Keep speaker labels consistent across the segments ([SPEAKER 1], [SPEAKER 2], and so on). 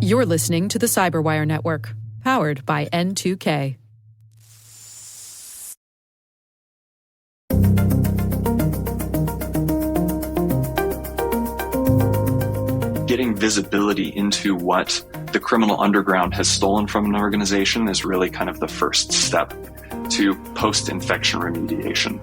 [SPEAKER 1] You're listening to the Cyberwire Network, powered by N2K.
[SPEAKER 2] Getting visibility into what the criminal underground has stolen from an organization is really kind of the first step to post-infection remediation.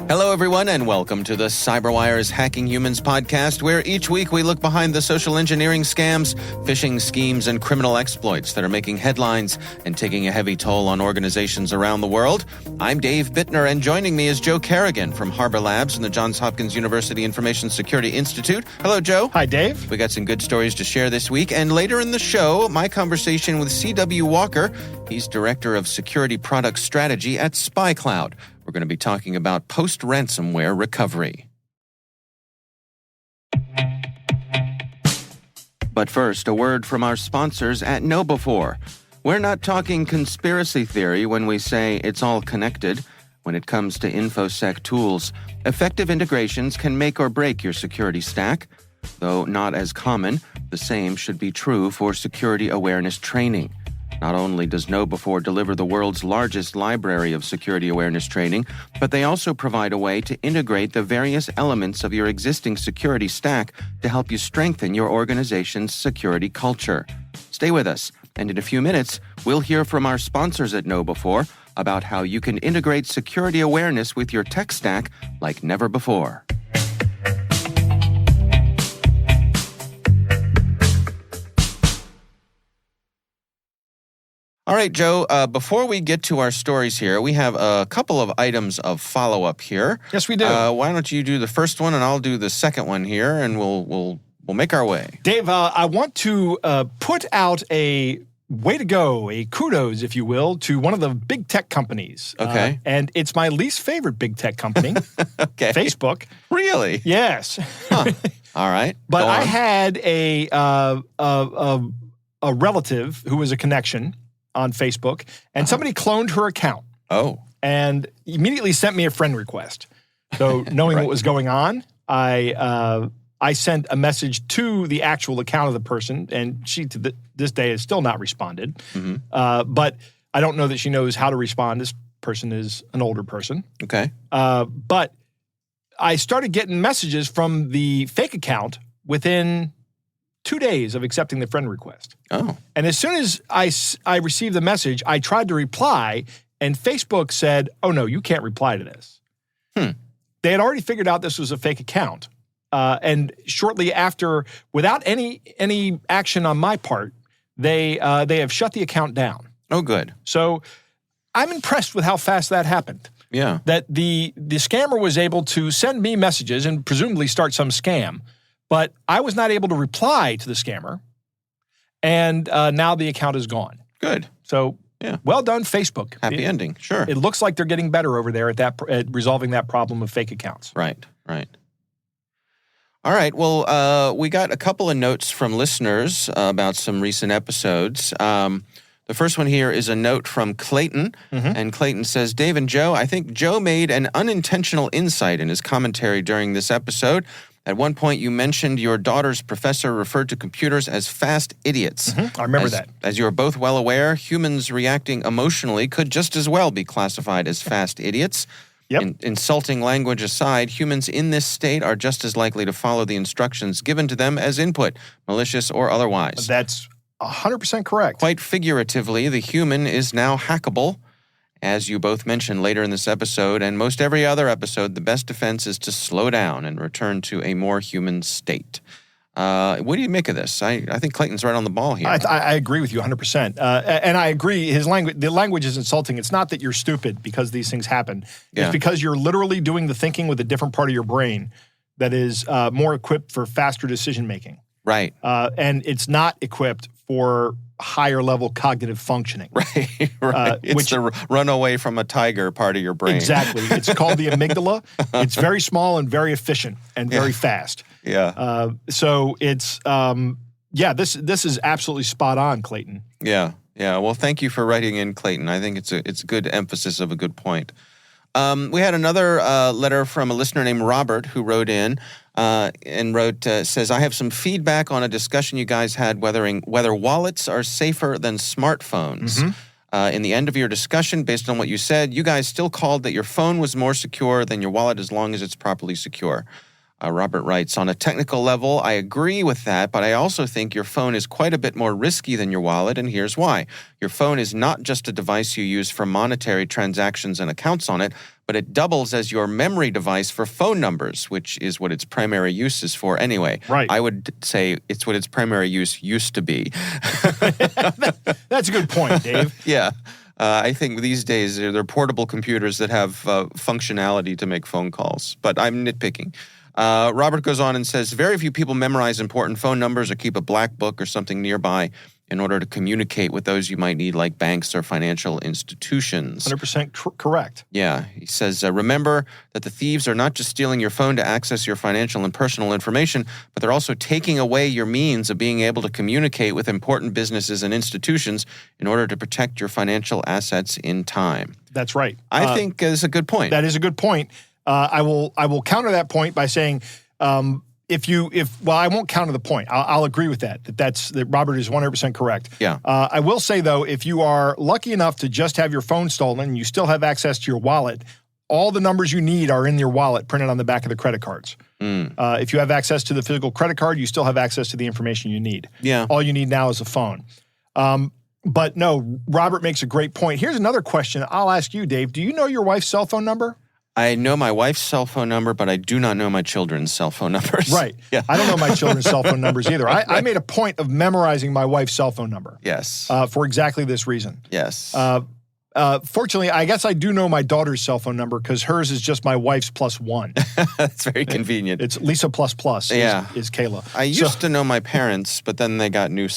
[SPEAKER 3] Hello, everyone, and welcome to the CyberWire's Hacking Humans podcast, where each week we look behind the social engineering scams, phishing schemes, and criminal exploits that are making headlines and taking a heavy toll on organizations around the world. I'm Dave Bittner, and joining me is Joe Kerrigan from Harbor Labs and the Johns Hopkins University Information Security Institute. Hello, Joe.
[SPEAKER 4] Hi, Dave.
[SPEAKER 3] We got some good stories to share this week, and later in the show, my conversation with C.W. Walker. He's Director of Security Product Strategy at SpyCloud. We're going to be talking about post-ransomware recovery. But first, a word from our sponsors at KnowBe4. We're not talking conspiracy theory when we say it's all connected. When it comes to InfoSec tools, effective integrations can make or break your security stack. Though not as common, the same should be true for security awareness training. Not only does KnowBe4 deliver the world's largest library of security awareness training, but they also provide a way to integrate the various elements of your existing security stack to help you strengthen your organization's security culture. Stay with us, and in a few minutes, we'll hear from our sponsors at KnowBe4 about how you can integrate security awareness with your tech stack like never before. All right, Joe, before we get to our stories here, we have a couple of items of follow-up here.
[SPEAKER 4] Yes, we do.
[SPEAKER 3] Why don't you do the first one, and I'll do the second one here, and we'll make our way.
[SPEAKER 4] Dave, I want to put out a way to go, a kudos, if you will, to one of the big tech companies.
[SPEAKER 3] Okay.
[SPEAKER 4] And it's my least favorite big tech company,
[SPEAKER 3] Okay.
[SPEAKER 4] Facebook.
[SPEAKER 3] Really?
[SPEAKER 4] Yes.
[SPEAKER 3] Huh. All right.
[SPEAKER 4] But
[SPEAKER 3] Go
[SPEAKER 4] I
[SPEAKER 3] on.
[SPEAKER 4] had a relative who was a connection on Facebook, and somebody cloned her account
[SPEAKER 3] Oh.
[SPEAKER 4] and immediately sent me a friend request. So knowing
[SPEAKER 3] Right.
[SPEAKER 4] what was going on, I sent a message to the actual account of the person, and she to this day has still not responded.
[SPEAKER 3] Mm-hmm.
[SPEAKER 4] But I don't know that she knows how to respond. This person is an older person.
[SPEAKER 3] Okay.
[SPEAKER 4] But I started getting messages from the fake account within 2 days of accepting the friend request.
[SPEAKER 3] Oh.
[SPEAKER 4] And as soon as I received the message, I tried to reply, and Facebook said, "Oh, no, you can't reply to this." They had already figured out this was a fake account. And shortly after, without any action on my part, they have shut the account down.
[SPEAKER 3] Oh, good.
[SPEAKER 4] So I'm impressed with how fast that happened.
[SPEAKER 3] Yeah.
[SPEAKER 4] That the scammer was able to send me messages and presumably start some scam, but I was not able to reply to the scammer, and now the account is gone.
[SPEAKER 3] Good.
[SPEAKER 4] So,
[SPEAKER 3] Yeah.
[SPEAKER 4] Well done, Facebook.
[SPEAKER 3] Happy ending. Sure.
[SPEAKER 4] It looks like they're getting better over there at resolving that problem of fake accounts.
[SPEAKER 3] Right. All right. Well, we got a couple of notes from listeners about some recent episodes. The first one here is a note from Clayton, and Clayton says, Dave and Joe, I think Joe made an unintentional insight in his commentary during this episode. At one point, you mentioned your daughter's professor referred to computers as fast idiots.
[SPEAKER 4] I remember that.
[SPEAKER 3] As you are both well aware, humans reacting emotionally could just as well be classified as fast idiots.
[SPEAKER 4] Yep.
[SPEAKER 3] Insulting language aside, humans in this state are just as likely to follow the instructions given to them as input, malicious or otherwise.
[SPEAKER 4] That's 100% correct.
[SPEAKER 3] Quite figuratively, the human is now hackable. As you both mentioned later in this episode, and most every other episode, the best defense is to slow down and return to a more human state. What do you make of this? I think Clayton's right on the ball here.
[SPEAKER 4] I agree with you 100%. And I agree, the language is insulting. It's not that you're stupid because these things happen.
[SPEAKER 3] Yeah.
[SPEAKER 4] It's because you're literally doing the thinking with a different part of your brain that is more equipped for faster decision-making.
[SPEAKER 3] Right.
[SPEAKER 4] And it's not equipped for higher level cognitive functioning.
[SPEAKER 3] Right. It's the run away from a tiger part of your brain.
[SPEAKER 4] Exactly. It's called the amygdala. It's very small and very efficient and very fast.
[SPEAKER 3] Yeah.
[SPEAKER 4] So it's, this is absolutely spot on, Clayton.
[SPEAKER 3] Yeah. Well, thank you for writing in, Clayton. I think it's a good emphasis of a good point. We had another letter from a listener named Robert who wrote in. and wrote, says, I have some feedback on a discussion you guys had whether wallets are safer than smartphones. In the end of your discussion, based on what you said, you guys still called that your phone was more secure than your wallet as long as it's properly secure. Robert writes, on a technical level, I agree with that, but I also think your phone is quite a bit more risky than your wallet, and here's why. Your phone is not just a device you use for monetary transactions and accounts on it, but it doubles as your memory device for phone numbers, which is what its primary use is for anyway.
[SPEAKER 4] Right.
[SPEAKER 3] I would say it's what its primary use used to be.
[SPEAKER 4] That's a good point, Dave.
[SPEAKER 3] Yeah. I think these days they're portable computers that have functionality to make phone calls, but I'm nitpicking. Robert goes on and says, very few people memorize important phone numbers or keep a black book or something nearby in order to communicate with those you might need, like banks or financial institutions.
[SPEAKER 4] 100% correct.
[SPEAKER 3] Yeah. He says, remember that the thieves are not just stealing your phone to access your financial and personal information, but they're also taking away your means of being able to communicate with important businesses and institutions in order to protect your financial assets in time.
[SPEAKER 4] That's right.
[SPEAKER 3] I think that's a good point.
[SPEAKER 4] That is a good point. I will counter that point by saying, well, I won't counter the point. I'll agree with that Robert is 100% correct.
[SPEAKER 3] Yeah.
[SPEAKER 4] I will say, though, if you are lucky enough to just have your phone stolen and you still have access to your wallet, all the numbers you need are in your wallet printed on the back of the credit cards. If you have access to the physical credit card, you still have access to the information you need.
[SPEAKER 3] Yeah.
[SPEAKER 4] All you need now is a phone. But no, Robert makes a great point. Here's another question I'll ask you, Dave. Do you know your wife's cell phone number?
[SPEAKER 3] I know my wife's cell phone number, but I do not know my children's cell phone numbers.
[SPEAKER 4] Right.
[SPEAKER 3] Yeah.
[SPEAKER 4] I don't know my children's cell phone numbers either. I made a point of memorizing my wife's cell phone number.
[SPEAKER 3] Yes.
[SPEAKER 4] For exactly this reason.
[SPEAKER 3] Yes.
[SPEAKER 4] Fortunately, I guess I do know my daughter's cell phone number because hers is just my wife's +1.
[SPEAKER 3] That's very convenient.
[SPEAKER 4] It's Lisa ++.
[SPEAKER 3] Yeah.
[SPEAKER 4] Is Kayla.
[SPEAKER 3] I used to know my parents, but then they got new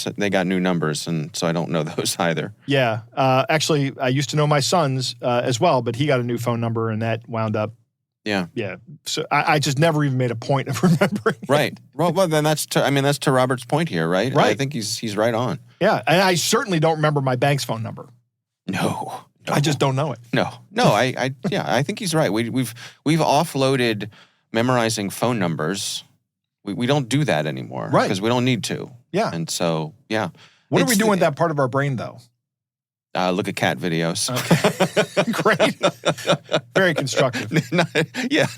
[SPEAKER 3] numbers, and so I don't know those either.
[SPEAKER 4] Yeah. Actually, I used to know my son's as well, but he got a new phone number, and that wound up.
[SPEAKER 3] Yeah.
[SPEAKER 4] Yeah. So I just never even made a point of remembering.
[SPEAKER 3] Right. Well, then that's to Robert's point here, right?
[SPEAKER 4] Right.
[SPEAKER 3] I think he's right on.
[SPEAKER 4] Yeah. And I certainly don't remember my bank's phone number.
[SPEAKER 3] No.
[SPEAKER 4] I just don't know it.
[SPEAKER 3] No. I think he's right. We've offloaded memorizing phone numbers. We don't do that anymore,
[SPEAKER 4] right?
[SPEAKER 3] Because we don't need to.
[SPEAKER 4] Yeah.
[SPEAKER 3] And so, yeah.
[SPEAKER 4] What are we doing with that part of our brain, though?
[SPEAKER 3] Look at cat videos.
[SPEAKER 4] Okay. Great. Very constructive.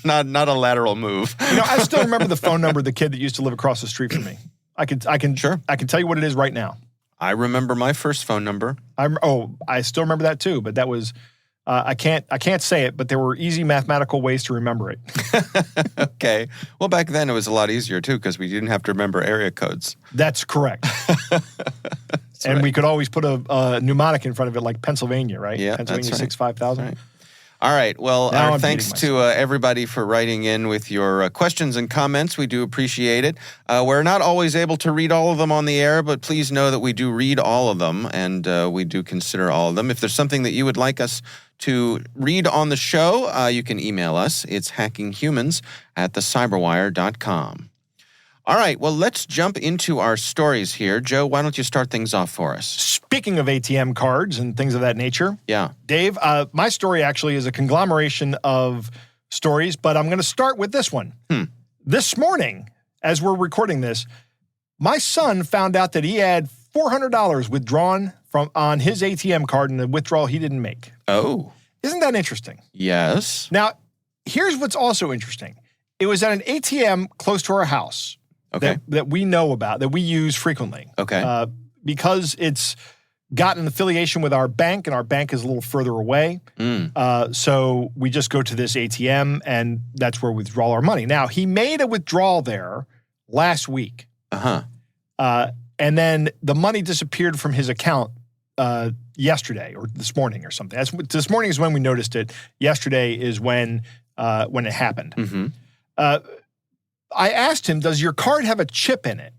[SPEAKER 3] Not a lateral move.
[SPEAKER 4] I still remember the phone number of the kid that used to live across the street from me. I can tell you what it is right now.
[SPEAKER 3] I remember my first phone number.
[SPEAKER 4] I still remember that too, but that was I can't say it, but there were easy mathematical ways to remember it.
[SPEAKER 3] Okay. Well, back then it was a lot easier too because we didn't have to remember area codes.
[SPEAKER 4] That's correct. And right. We could always put a mnemonic in front of it, like Pennsylvania, right?
[SPEAKER 3] Yeah,
[SPEAKER 4] Pennsylvania
[SPEAKER 3] that's right.
[SPEAKER 4] 65000.
[SPEAKER 3] Right. All right. Well,
[SPEAKER 4] our
[SPEAKER 3] thanks to everybody for writing in with your questions and comments. We do appreciate it. We're not always able to read all of them on the air, but please know that we do read all of them, and we do consider all of them. If there's something that you would like us to read on the show, you can email us. It's hackinghumans@thecyberwire.com. All right, well, let's jump into our stories here. Joe, why don't you start things off for us?
[SPEAKER 4] Speaking of ATM cards and things of that nature,
[SPEAKER 3] yeah,
[SPEAKER 4] Dave, my story actually is a conglomeration of stories, but I'm going to start with this one. This morning, as we're recording this, my son found out that he had $400 withdrawn on his ATM card in a withdrawal he didn't make.
[SPEAKER 3] Oh.
[SPEAKER 4] Isn't that interesting?
[SPEAKER 3] Yes.
[SPEAKER 4] Now, here's what's also interesting. It was at an ATM close to our house.
[SPEAKER 3] Okay.
[SPEAKER 4] That we know about, that we use frequently.
[SPEAKER 3] Okay.
[SPEAKER 4] Because it's got an affiliation with our bank, and our bank is a little further away. So we just go to this ATM, and that's where we withdraw our money. Now, he made a withdrawal there last week. And then the money disappeared from his account yesterday or this morning or something. This morning is when we noticed it. Yesterday is when it happened. I asked him, does your card have a chip in it?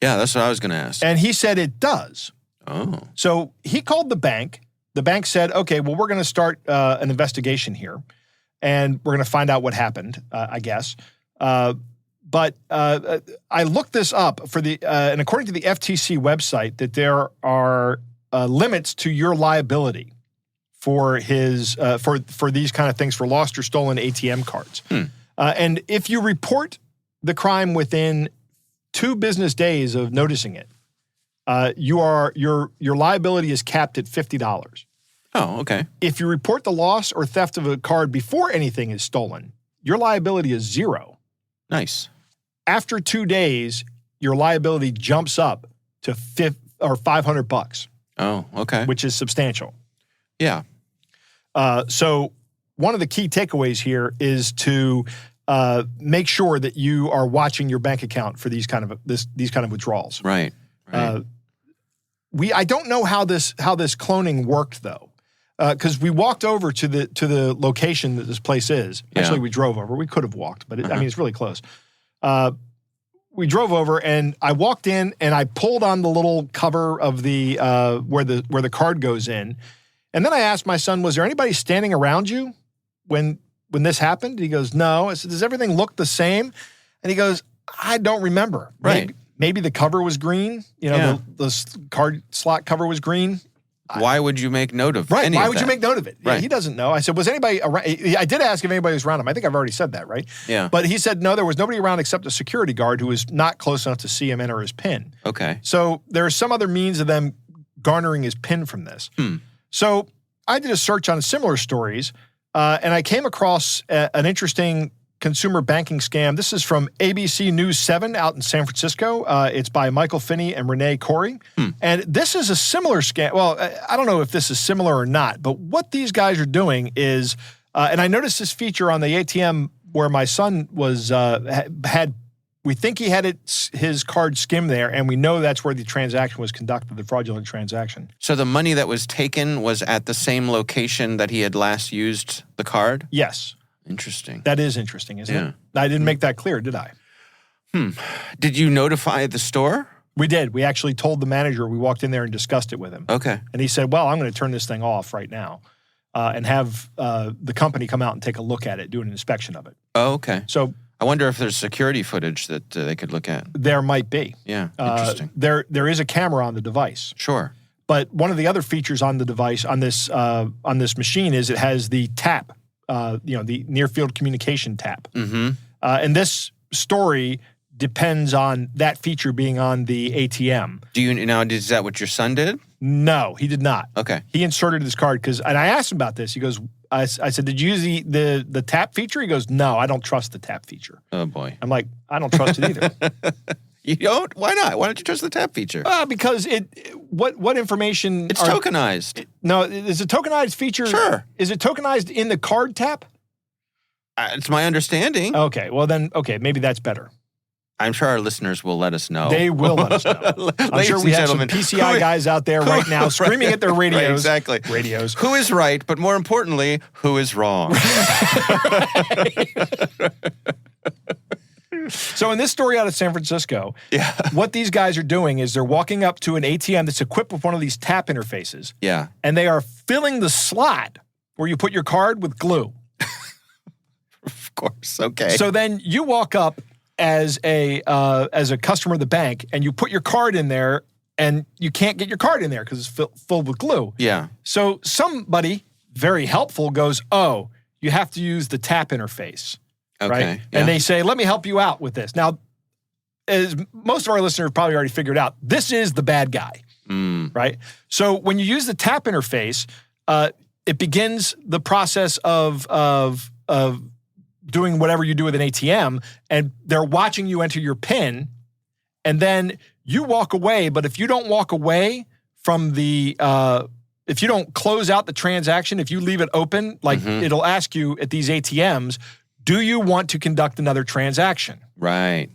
[SPEAKER 3] Yeah, that's what I was going to ask.
[SPEAKER 4] And he said it does.
[SPEAKER 3] Oh.
[SPEAKER 4] So he called the bank. The bank said, okay, well, we're going to start an investigation here, and we're going to find out what happened, I guess. But I looked this up and according to the FTC website, that there are limits to your liability for his for these kind of things, for lost or stolen ATM cards. And if you report the crime within 2 business days of noticing it, your liability is capped at $50.
[SPEAKER 3] Oh, okay.
[SPEAKER 4] If you report the loss or theft of a card before anything is stolen, your liability is $0.
[SPEAKER 3] Nice.
[SPEAKER 4] After 2 days, your liability jumps up to $500,
[SPEAKER 3] Oh, okay.
[SPEAKER 4] which is substantial.
[SPEAKER 3] Yeah.
[SPEAKER 4] So one of the key takeaways here is to make sure that you are watching your bank account for these kind of withdrawals.
[SPEAKER 3] Right.
[SPEAKER 4] I don't know how this cloning worked though, because we walked over to the location that this place is.
[SPEAKER 3] Yeah.
[SPEAKER 4] Actually, we drove over. We could have walked, but I mean it's really close. We drove over, and I walked in, and I pulled on the little cover of the where the card goes in, and then I asked my son, "Was there anybody standing around you when this happened?" He goes, "No." I said, "Does everything look the same?" And he goes, "I don't remember.
[SPEAKER 3] Right.
[SPEAKER 4] Maybe the cover was green. You know, the card slot cover was green."
[SPEAKER 3] Why would you make note of
[SPEAKER 4] Right.
[SPEAKER 3] any
[SPEAKER 4] Why
[SPEAKER 3] of
[SPEAKER 4] would
[SPEAKER 3] that?
[SPEAKER 4] you make note of it?
[SPEAKER 3] Right.
[SPEAKER 4] Yeah, he doesn't know. I said, was anybody around? I did ask if anybody was around him. I think I've already said that, right?
[SPEAKER 3] Yeah.
[SPEAKER 4] But he said, no, there was nobody around except a security guard who was not close enough to see him enter his PIN.
[SPEAKER 3] Okay.
[SPEAKER 4] So there's some other means of them garnering his PIN from this. So I did a search on similar stories, and I came across an interesting consumer banking scam. This is from ABC News 7 out in San Francisco. It's by Michael Finney and Renee Corey. And this is a similar scam. Well, I don't know if this is similar or not, but what these guys are doing is, and I noticed this feature on the ATM where my son was, we think he had his card skimmed there, and we know that's where the transaction was conducted, the fraudulent transaction.
[SPEAKER 3] So the money that was taken was at the same location that he had last used the card?
[SPEAKER 4] Yes.
[SPEAKER 3] Interesting.
[SPEAKER 4] That is interesting, isn't
[SPEAKER 3] Yeah.
[SPEAKER 4] it? I didn't make that clear, did I?
[SPEAKER 3] Did you notify the store?
[SPEAKER 4] We did. We actually told the manager. We walked in there and discussed it with him.
[SPEAKER 3] Okay.
[SPEAKER 4] And he said, well, I'm going to turn this thing off right now and have the company come out and take a look at it, do an inspection of it.
[SPEAKER 3] Oh, okay.
[SPEAKER 4] So
[SPEAKER 3] I wonder if there's security footage that they could look at.
[SPEAKER 4] there might be.
[SPEAKER 3] Yeah, interesting.
[SPEAKER 4] There is a camera on the device.
[SPEAKER 3] Sure.
[SPEAKER 4] But one of the other features on the device, on this machine, is it has the tap, the near-field communication tap.
[SPEAKER 3] Mm-hmm.
[SPEAKER 4] And this story depends on that feature being on the ATM.
[SPEAKER 3] Is that what your son did?
[SPEAKER 4] No, he did not.
[SPEAKER 3] Okay.
[SPEAKER 4] He inserted his card and I asked him about this. He goes, I said, did you use the tap feature? He goes, no, I don't trust the tap feature.
[SPEAKER 3] Oh, boy.
[SPEAKER 4] I'm like, I don't trust it either.
[SPEAKER 3] You don't? Why not? Why don't you trust the tap feature?
[SPEAKER 4] Because what information?
[SPEAKER 3] It's tokenized.
[SPEAKER 4] No, is it tokenized feature?
[SPEAKER 3] Sure.
[SPEAKER 4] Is it tokenized in the card tap?
[SPEAKER 3] It's my understanding.
[SPEAKER 4] Okay, well then, maybe that's better.
[SPEAKER 3] I'm sure our listeners will let us know.
[SPEAKER 4] They will let us know. I'm sure we have some PCI guys out there right now screaming at their radios.
[SPEAKER 3] Right, exactly.
[SPEAKER 4] Radios.
[SPEAKER 3] Who is right, but more importantly, who is wrong?
[SPEAKER 4] So in this story out of San Francisco,
[SPEAKER 3] Yeah.
[SPEAKER 4] what these guys are doing is they're walking up to an ATM that's equipped with one of these tap interfaces,
[SPEAKER 3] Yeah.
[SPEAKER 4] and they are filling the slot where you put your card with glue.
[SPEAKER 3] Of course. Okay.
[SPEAKER 4] So then you walk up as a customer of the bank, and you put your card in there, and you can't get your card in there because it's filled with glue.
[SPEAKER 3] Yeah.
[SPEAKER 4] So somebody very helpful goes, oh, you have to use the tap interface.
[SPEAKER 3] Okay.
[SPEAKER 4] Right?
[SPEAKER 3] Yeah.
[SPEAKER 4] And they say, let me help you out with this. Now, as most of our listeners have probably already figured out, this is the bad guy, right? So when you use the tap interface, it begins the process of doing whatever you do with an ATM, and they're watching you enter your PIN, and then you walk away. But if you don't walk away from if you don't close out the transaction, if you leave it open, like it'll ask you at these ATMs, do you want to conduct another transaction?
[SPEAKER 3] Right.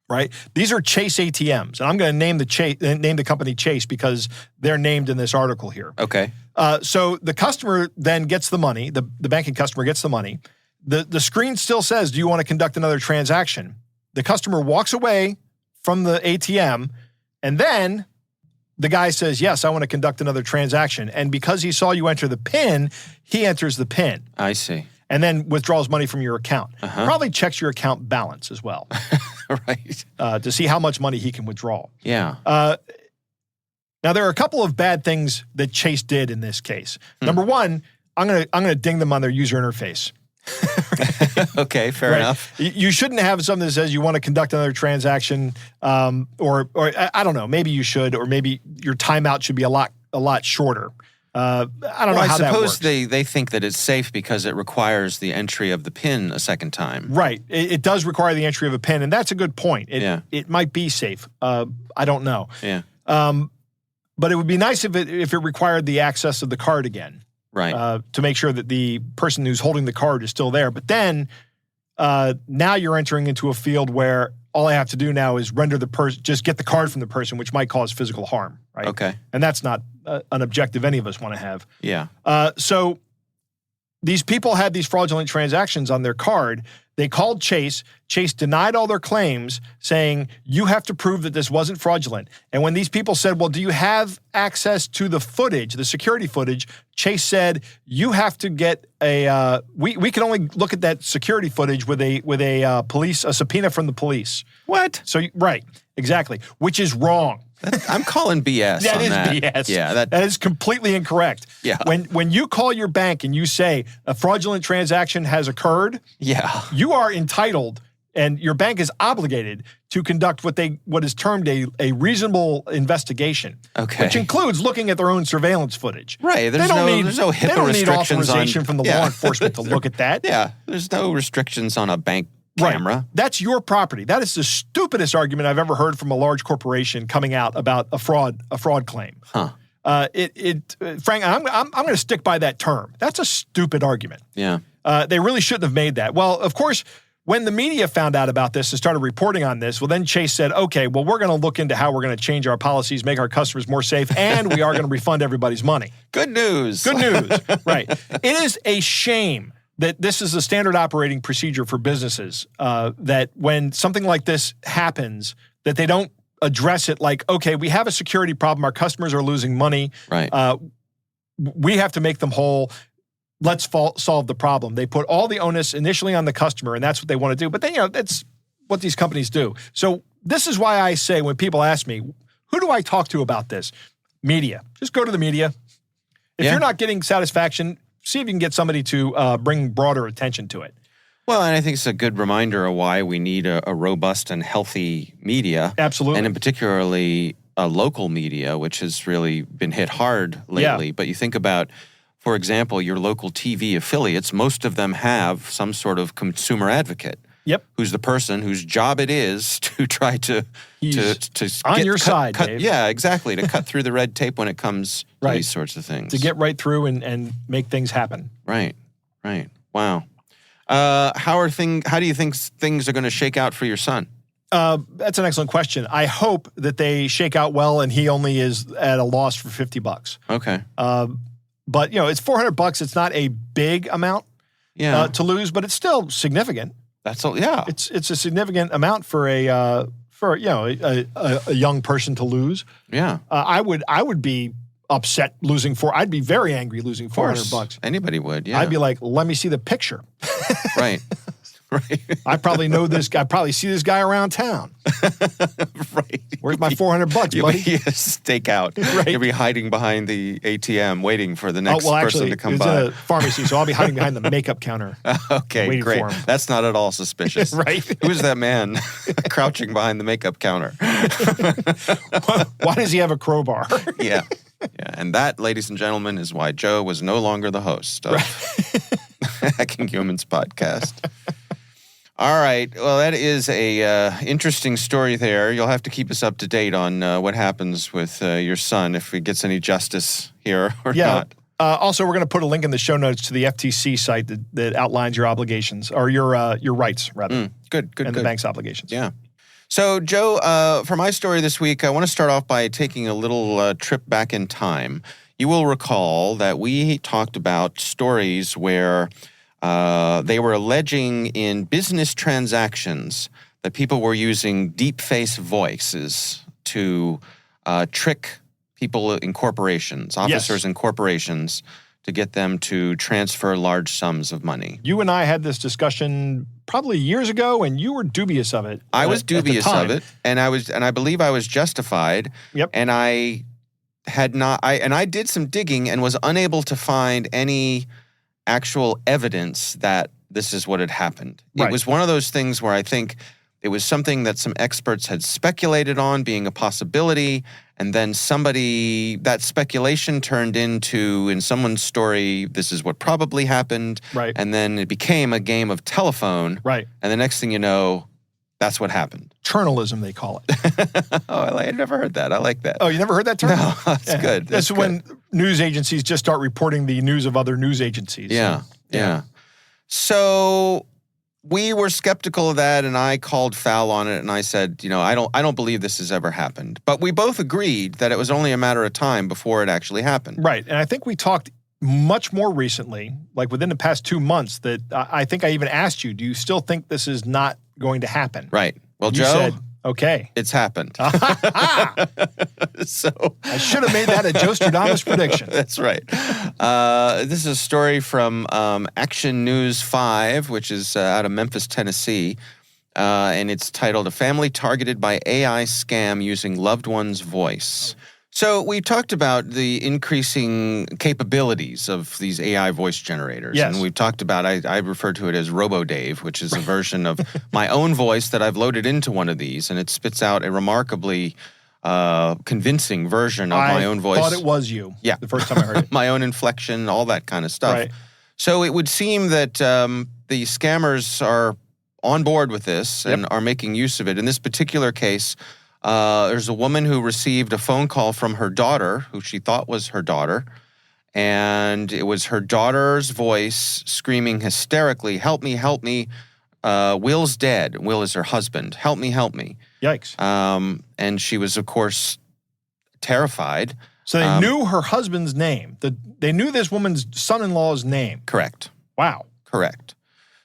[SPEAKER 4] Right? These are Chase ATMs. And I'm going to name the company Chase because they're named in this article here.
[SPEAKER 3] Okay.
[SPEAKER 4] So the customer then gets the money, the banking customer gets the money. The screen still says, do you want to conduct another transaction? The customer walks away from the ATM, and then the guy says, yes, I want to conduct another transaction. And because he saw you enter the PIN, he enters the PIN.
[SPEAKER 3] I see.
[SPEAKER 4] And then withdraws money from your account. Probably checks your account balance as well.
[SPEAKER 3] Right.
[SPEAKER 4] To see how much money he can withdraw.
[SPEAKER 3] Yeah.
[SPEAKER 4] Now, there are a couple of bad things that Chase did in this case. Number one, I'm gonna ding them on their user interface.
[SPEAKER 3] Okay, fair enough.
[SPEAKER 4] You shouldn't have something that says you want to conduct another transaction, or I don't know. Maybe you should, or maybe your timeout should be a lot shorter. I don't know how that works.
[SPEAKER 3] I suppose they think that it's safe because it requires the entry of the PIN a second time.
[SPEAKER 4] Right. It does require the entry of a PIN, and that's a good point. It might be safe. I don't know.
[SPEAKER 3] Yeah.
[SPEAKER 4] But it would be nice if it required the access of the card again.
[SPEAKER 3] Right.
[SPEAKER 4] To make sure that the person who's holding the card is still there. But then now you're entering into a field where all I have to do now is render the person, just get the card from the person, which might cause physical harm, right?
[SPEAKER 3] Okay.
[SPEAKER 4] And that's not an objective any of us want to have.
[SPEAKER 3] Yeah.
[SPEAKER 4] So these people had these fraudulent transactions on their card. They called Chase. Chase denied all their claims, saying, you have to prove that this wasn't fraudulent. And when these people said, well, do you have access to the footage, the security footage? Chase said, you have to get we can only look at that security footage with a subpoena from the police.
[SPEAKER 3] What?
[SPEAKER 4] So, right, exactly, which is wrong.
[SPEAKER 3] I'm calling BS
[SPEAKER 4] That
[SPEAKER 3] on
[SPEAKER 4] is
[SPEAKER 3] that.
[SPEAKER 4] BS.
[SPEAKER 3] Yeah,
[SPEAKER 4] that is completely incorrect.
[SPEAKER 3] Yeah.
[SPEAKER 4] When you call your bank and you say a fraudulent transaction has occurred, you are entitled, and your bank is obligated to conduct what is termed a reasonable investigation.
[SPEAKER 3] Okay.
[SPEAKER 4] Which includes looking at their own surveillance footage.
[SPEAKER 3] Right. There's no HIPAA restrictions.
[SPEAKER 4] They don't need authorization from the law enforcement to look at that.
[SPEAKER 3] Yeah. There's no restrictions on a bank camera.
[SPEAKER 4] Right. That's your property. That is the stupidest argument I've ever heard from a large corporation coming out about a fraud claim.
[SPEAKER 3] Huh.
[SPEAKER 4] Frank, I'm going to stick by that term. That's a stupid argument.
[SPEAKER 3] Yeah.
[SPEAKER 4] They really shouldn't have made that. Well, of course, when the media found out about this and started reporting on this, well, then Chase said, okay, well, we're going to look into how we're going to change our policies, make our customers more safe, and we are going to refund everybody's money.
[SPEAKER 3] Good news.
[SPEAKER 4] Good news. Right. It is a shame that this is a standard operating procedure for businesses, that when something like this happens, that they don't address it like, okay, we have a security problem. Our customers are losing money.
[SPEAKER 3] Right.
[SPEAKER 4] We have to make them whole. Let's solve the problem. They put all the onus initially on the customer, and that's what they want to do. But then, that's what these companies do. So this is why I say when people ask me, who do I talk to about this? Media. Just go to the media. If you're not getting satisfaction, see if you can get somebody to bring broader attention to it.
[SPEAKER 3] Well, and I think it's a good reminder of why we need a robust and healthy media.
[SPEAKER 4] Absolutely.
[SPEAKER 3] And in particularly local media, which has really been hit hard lately.
[SPEAKER 4] Yeah.
[SPEAKER 3] But you think about, for example, your local TV affiliates, most of them have some sort of consumer advocate.
[SPEAKER 4] Yep.
[SPEAKER 3] Who's the person whose job it is to try to
[SPEAKER 4] on your side, Dave.
[SPEAKER 3] Yeah, exactly. To cut through the red tape when it comes to these sorts of things.
[SPEAKER 4] To get right through and make things happen.
[SPEAKER 3] Right. Wow. How do you think things are going to shake out for your son?
[SPEAKER 4] That's an excellent question. I hope that they shake out well and he only is at a loss for $50.
[SPEAKER 3] Okay.
[SPEAKER 4] But it's $400. It's not a big amount to lose, but it's still significant.
[SPEAKER 3] That's all. Yeah.
[SPEAKER 4] It's a significant amount for a young person to lose.
[SPEAKER 3] Yeah.
[SPEAKER 4] I would be upset losing I'd be very angry losing $400.
[SPEAKER 3] Anybody would. Yeah.
[SPEAKER 4] I'd be like, let me see the picture.
[SPEAKER 3] Right. Right.
[SPEAKER 4] I probably know this guy. I probably see this guy around town.
[SPEAKER 3] Right.
[SPEAKER 4] Where's my $400, buddy?
[SPEAKER 3] You'll be a stakeout.
[SPEAKER 4] Right.
[SPEAKER 3] You'll be hiding behind the ATM waiting for the next person to come by.
[SPEAKER 4] It's in a pharmacy, so I'll be hiding behind the makeup counter.
[SPEAKER 3] Okay, great.
[SPEAKER 4] For him.
[SPEAKER 3] That's not at all suspicious.
[SPEAKER 4] Right.
[SPEAKER 3] Who's that man crouching behind the makeup counter?
[SPEAKER 4] Why does he have a crowbar?
[SPEAKER 3] Yeah. And that, ladies and gentlemen, is why Joe was no longer the host of Hacking Humans podcast. All right. Well, that is a interesting story there. You'll have to keep us up to date on what happens with your son, if he gets any justice here or not.
[SPEAKER 4] Also, we're going to put a link in the show notes to the FTC site that outlines your obligations, or your rights, rather.
[SPEAKER 3] Good.
[SPEAKER 4] The bank's obligations.
[SPEAKER 3] Yeah. So, Joe, for my story this week, I want to start off by taking a little trip back in time. You will recall that we talked about stories where they were alleging in business transactions that people were using deep face voices to trick people in corporations, officers in corporations, to get them to transfer large sums of money.
[SPEAKER 4] You and I had this discussion probably years ago, and you were dubious of it.
[SPEAKER 3] I was dubious of it, and I believe I was justified.
[SPEAKER 4] Yep.
[SPEAKER 3] And I did some digging and was unable to find any actual evidence that this is what had happened.
[SPEAKER 4] Right.
[SPEAKER 3] It was one of those things where I think it was something that some experts had speculated on being a possibility, and then that speculation turned into, in someone's story, this is what probably happened.
[SPEAKER 4] Right.
[SPEAKER 3] And then it became a game of telephone.
[SPEAKER 4] Right.
[SPEAKER 3] And the next thing you know, that's what happened.
[SPEAKER 4] Journalism, they call it.
[SPEAKER 3] I never heard that. I like that.
[SPEAKER 4] Oh, you never heard that term?
[SPEAKER 3] No, that's good.
[SPEAKER 4] That's when news agencies just start reporting the news of other news agencies.
[SPEAKER 3] Yeah. So we were skeptical of that, and I called foul on it, and I said, I don't believe this has ever happened. But we both agreed that it was only a matter of time before it actually happened.
[SPEAKER 4] Right. And I think we talked much more recently, like within the past 2 months, that I think I even asked you, do you still think this is not going to happen?
[SPEAKER 3] Right. Well,
[SPEAKER 4] You
[SPEAKER 3] Joe
[SPEAKER 4] said, okay.
[SPEAKER 3] It's happened. So
[SPEAKER 4] I should have made that a Joe Stradamus prediction.
[SPEAKER 3] That's right. This is a story from Action News 5, which is out of Memphis, Tennessee. And it's titled, "A Family Targeted by AI Scam Using Loved One's Voice." So we talked about the increasing capabilities of these AI voice generators.
[SPEAKER 4] Yes.
[SPEAKER 3] And we've talked about, I refer to it as Robo-Dave, which is a version of my own voice that I've loaded into one of these, and it spits out a remarkably convincing version of my own voice.
[SPEAKER 4] I thought it was you the first time I heard it.
[SPEAKER 3] My own inflection, all that kind of stuff.
[SPEAKER 4] Right.
[SPEAKER 3] So it would seem that the scammers are on board with this and are making use of it. In this particular case, there's a woman who received a phone call from her daughter, who she thought was her daughter, and it was her daughter's voice screaming hysterically, "Help me, help me. Will's dead." Will is her husband. "Help me, help me."
[SPEAKER 4] Yikes.
[SPEAKER 3] And she was, of course, terrified.
[SPEAKER 4] So they knew her husband's name. They knew this woman's son-in-law's name.
[SPEAKER 3] Correct.
[SPEAKER 4] Wow.
[SPEAKER 3] Correct.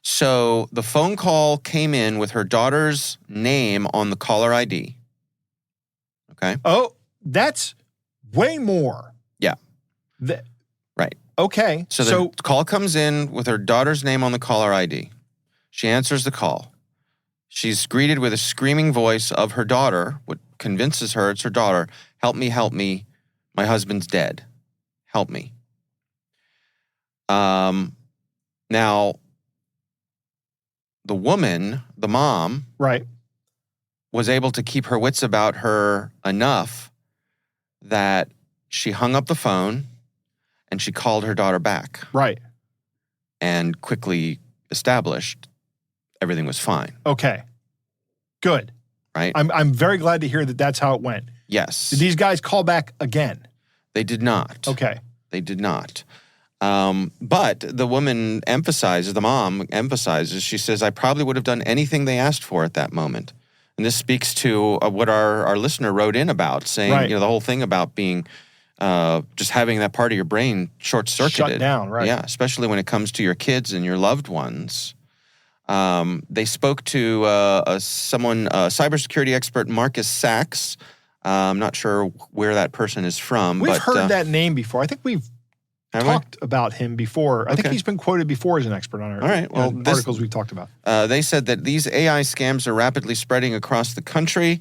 [SPEAKER 3] So the phone call came in with her daughter's name on the caller ID. Okay.
[SPEAKER 4] Oh, that's way more.
[SPEAKER 3] Yeah. Right.
[SPEAKER 4] Okay.
[SPEAKER 3] So the call comes in with her daughter's name on the caller ID. She answers the call. She's greeted with a screaming voice of her daughter, what convinces her it's her daughter. "Help me, help me. My husband's dead. Help me." Now, the woman, the mom,
[SPEAKER 4] right,
[SPEAKER 3] was able to keep her wits about her enough that she hung up the phone and she called her daughter back.
[SPEAKER 4] Right.
[SPEAKER 3] And quickly established everything was fine.
[SPEAKER 4] Okay. Good.
[SPEAKER 3] Right?
[SPEAKER 4] I'm very glad to hear that that's how it went.
[SPEAKER 3] Yes.
[SPEAKER 4] Did these guys call back again?
[SPEAKER 3] They did not.
[SPEAKER 4] Okay.
[SPEAKER 3] They did not. But the woman the mom emphasizes, she says, "I probably would have done anything they asked for at that moment." And this speaks to what our listener wrote in about, saying, the whole thing about being, just having that part of your brain short-circuited.
[SPEAKER 4] Shut down, right.
[SPEAKER 3] Yeah, especially when it comes to your kids and your loved ones. They spoke to cybersecurity expert Marcus Sachs. I'm not sure where that person is from.
[SPEAKER 4] We've heard that name before. I think we've talked about him before. I think he's been quoted before as an expert on our articles we've talked about.
[SPEAKER 3] They said that these AI scams are rapidly spreading across the country.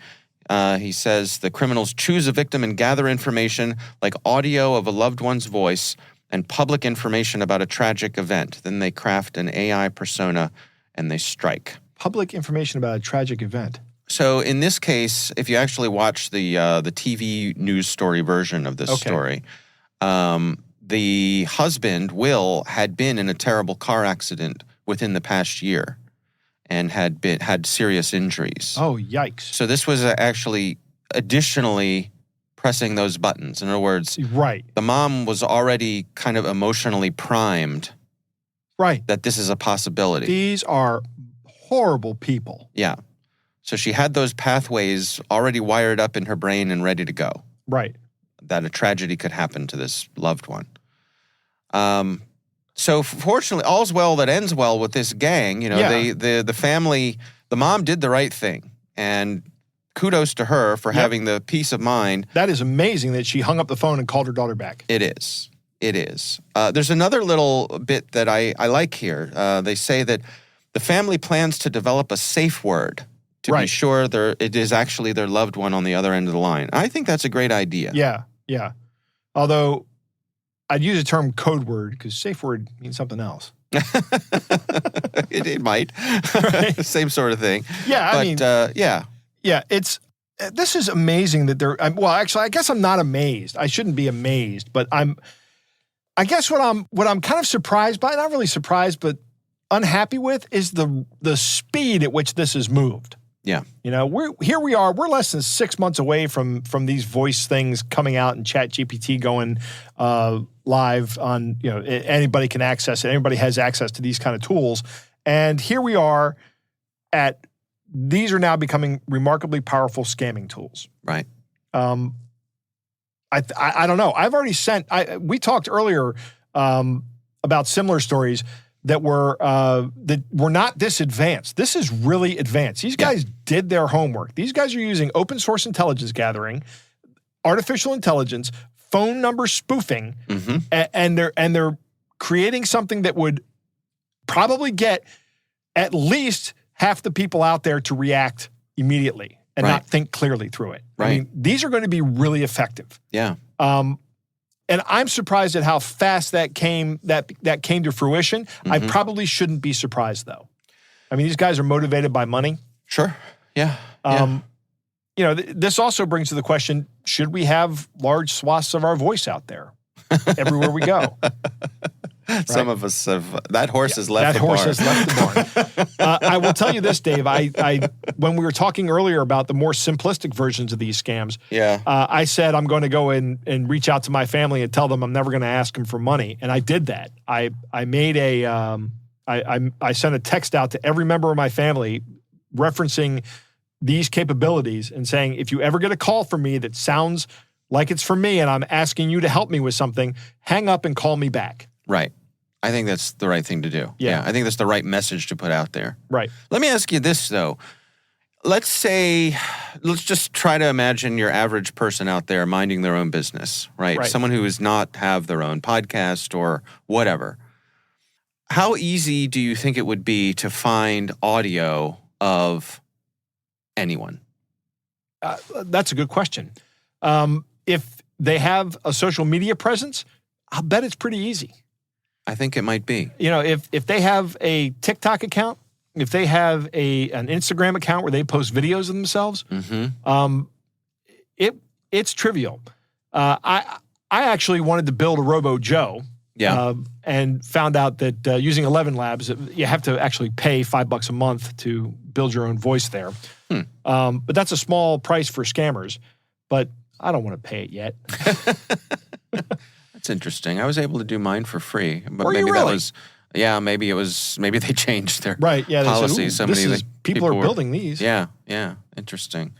[SPEAKER 3] He says the criminals choose a victim and gather information like audio of a loved one's voice and public information about a tragic event. Then they craft an AI persona and they strike. Public information about a tragic event. So in this case, if you actually watch the TV news story version of this story, the husband, Will, had been in a terrible car accident within the past year and had serious injuries.
[SPEAKER 4] Oh, yikes.
[SPEAKER 3] So this was actually additionally pressing those buttons. In other words, the mom was already kind of emotionally primed that this is a possibility.
[SPEAKER 4] These are horrible people.
[SPEAKER 3] Yeah. So she had those pathways already wired up in her brain and ready to go.
[SPEAKER 4] Right.
[SPEAKER 3] That a tragedy could happen to this loved one. So fortunately, all's well that ends well with this gang. The family, the mom did the right thing. And kudos to her for having the peace of mind.
[SPEAKER 4] That is amazing that she hung up the phone and called her daughter back.
[SPEAKER 3] It is. It is. There's another little bit that I like here. They say that the family plans to develop a safe word to be sure it is actually their loved one on the other end of the line. I think that's a great idea.
[SPEAKER 4] Yeah, yeah. Although I'd use the term code word because safe word means something else.
[SPEAKER 3] It might.
[SPEAKER 4] Right?
[SPEAKER 3] Same sort of thing.
[SPEAKER 4] Yeah, I mean,
[SPEAKER 3] yeah.
[SPEAKER 4] Yeah, this is amazing that well, actually, I guess I'm not amazed. I shouldn't be amazed, but I guess what I'm kind of surprised by, not really surprised, but unhappy with, is the speed at which this has moved.
[SPEAKER 3] Yeah.
[SPEAKER 4] We're less than 6 months away from these voice things coming out and ChatGPT going live on, anybody can access it. Anybody has access to these kind of tools. And here we are these are now becoming remarkably powerful scamming tools.
[SPEAKER 3] Right.
[SPEAKER 4] I don't know. I've already we talked earlier about similar stories that were not this advanced. This is really advanced. These guys did their homework. These guys are using open source intelligence gathering, artificial intelligence, phone number spoofing, and they're creating something that would probably get at least half the people out there to react immediately and not think clearly through it.
[SPEAKER 3] Right.
[SPEAKER 4] I mean, these are going to be really effective.
[SPEAKER 3] Yeah.
[SPEAKER 4] And I'm surprised at how fast that came to fruition. I probably shouldn't be surprised, though. I mean, these guys are motivated by money.
[SPEAKER 3] Sure. Yeah.
[SPEAKER 4] This also brings to the question, should we have large swaths of our voice out there everywhere we go? Right?
[SPEAKER 3] Some of us have. That horse has left the barn.
[SPEAKER 4] That horse has left the barn. I will tell you this, Dave. When we were talking earlier about the more simplistic versions of these scams, I said I'm going to go in and reach out to my family and tell them I'm never going to ask them for money, and I did that. I made I sent a text out to every member of my family referencing these capabilities and saying, if you ever get a call from me that sounds like it's for me and I'm asking you to help me with something, hang up and call me back.
[SPEAKER 3] Right. I think that's the right thing to do.
[SPEAKER 4] Yeah.
[SPEAKER 3] I think that's the right message to put out there.
[SPEAKER 4] Right.
[SPEAKER 3] Let me ask you this, though. Let's just try to imagine your average person out there minding their own business, right? Someone who does not have their own podcast or whatever. How easy do you think it would be to find audio of anyone?
[SPEAKER 4] That's a good question. If they have a social media presence, I'll bet it's pretty easy.
[SPEAKER 3] I think it might be.
[SPEAKER 4] If they have a TikTok account, if they have an Instagram account where they post videos of themselves, it's trivial. I actually wanted to build a Robo Joe.
[SPEAKER 3] Yeah.
[SPEAKER 4] And found out that using 11 Labs, you have to actually pay $5 a month to build your own voice there. But that's a small price for scammers. But I don't want to pay it yet.
[SPEAKER 3] That's interesting. I was able to do mine for free, but
[SPEAKER 4] Were
[SPEAKER 3] maybe
[SPEAKER 4] you really?
[SPEAKER 3] maybe they changed their
[SPEAKER 4] policies.
[SPEAKER 3] They
[SPEAKER 4] people are building these.
[SPEAKER 3] Yeah, interesting.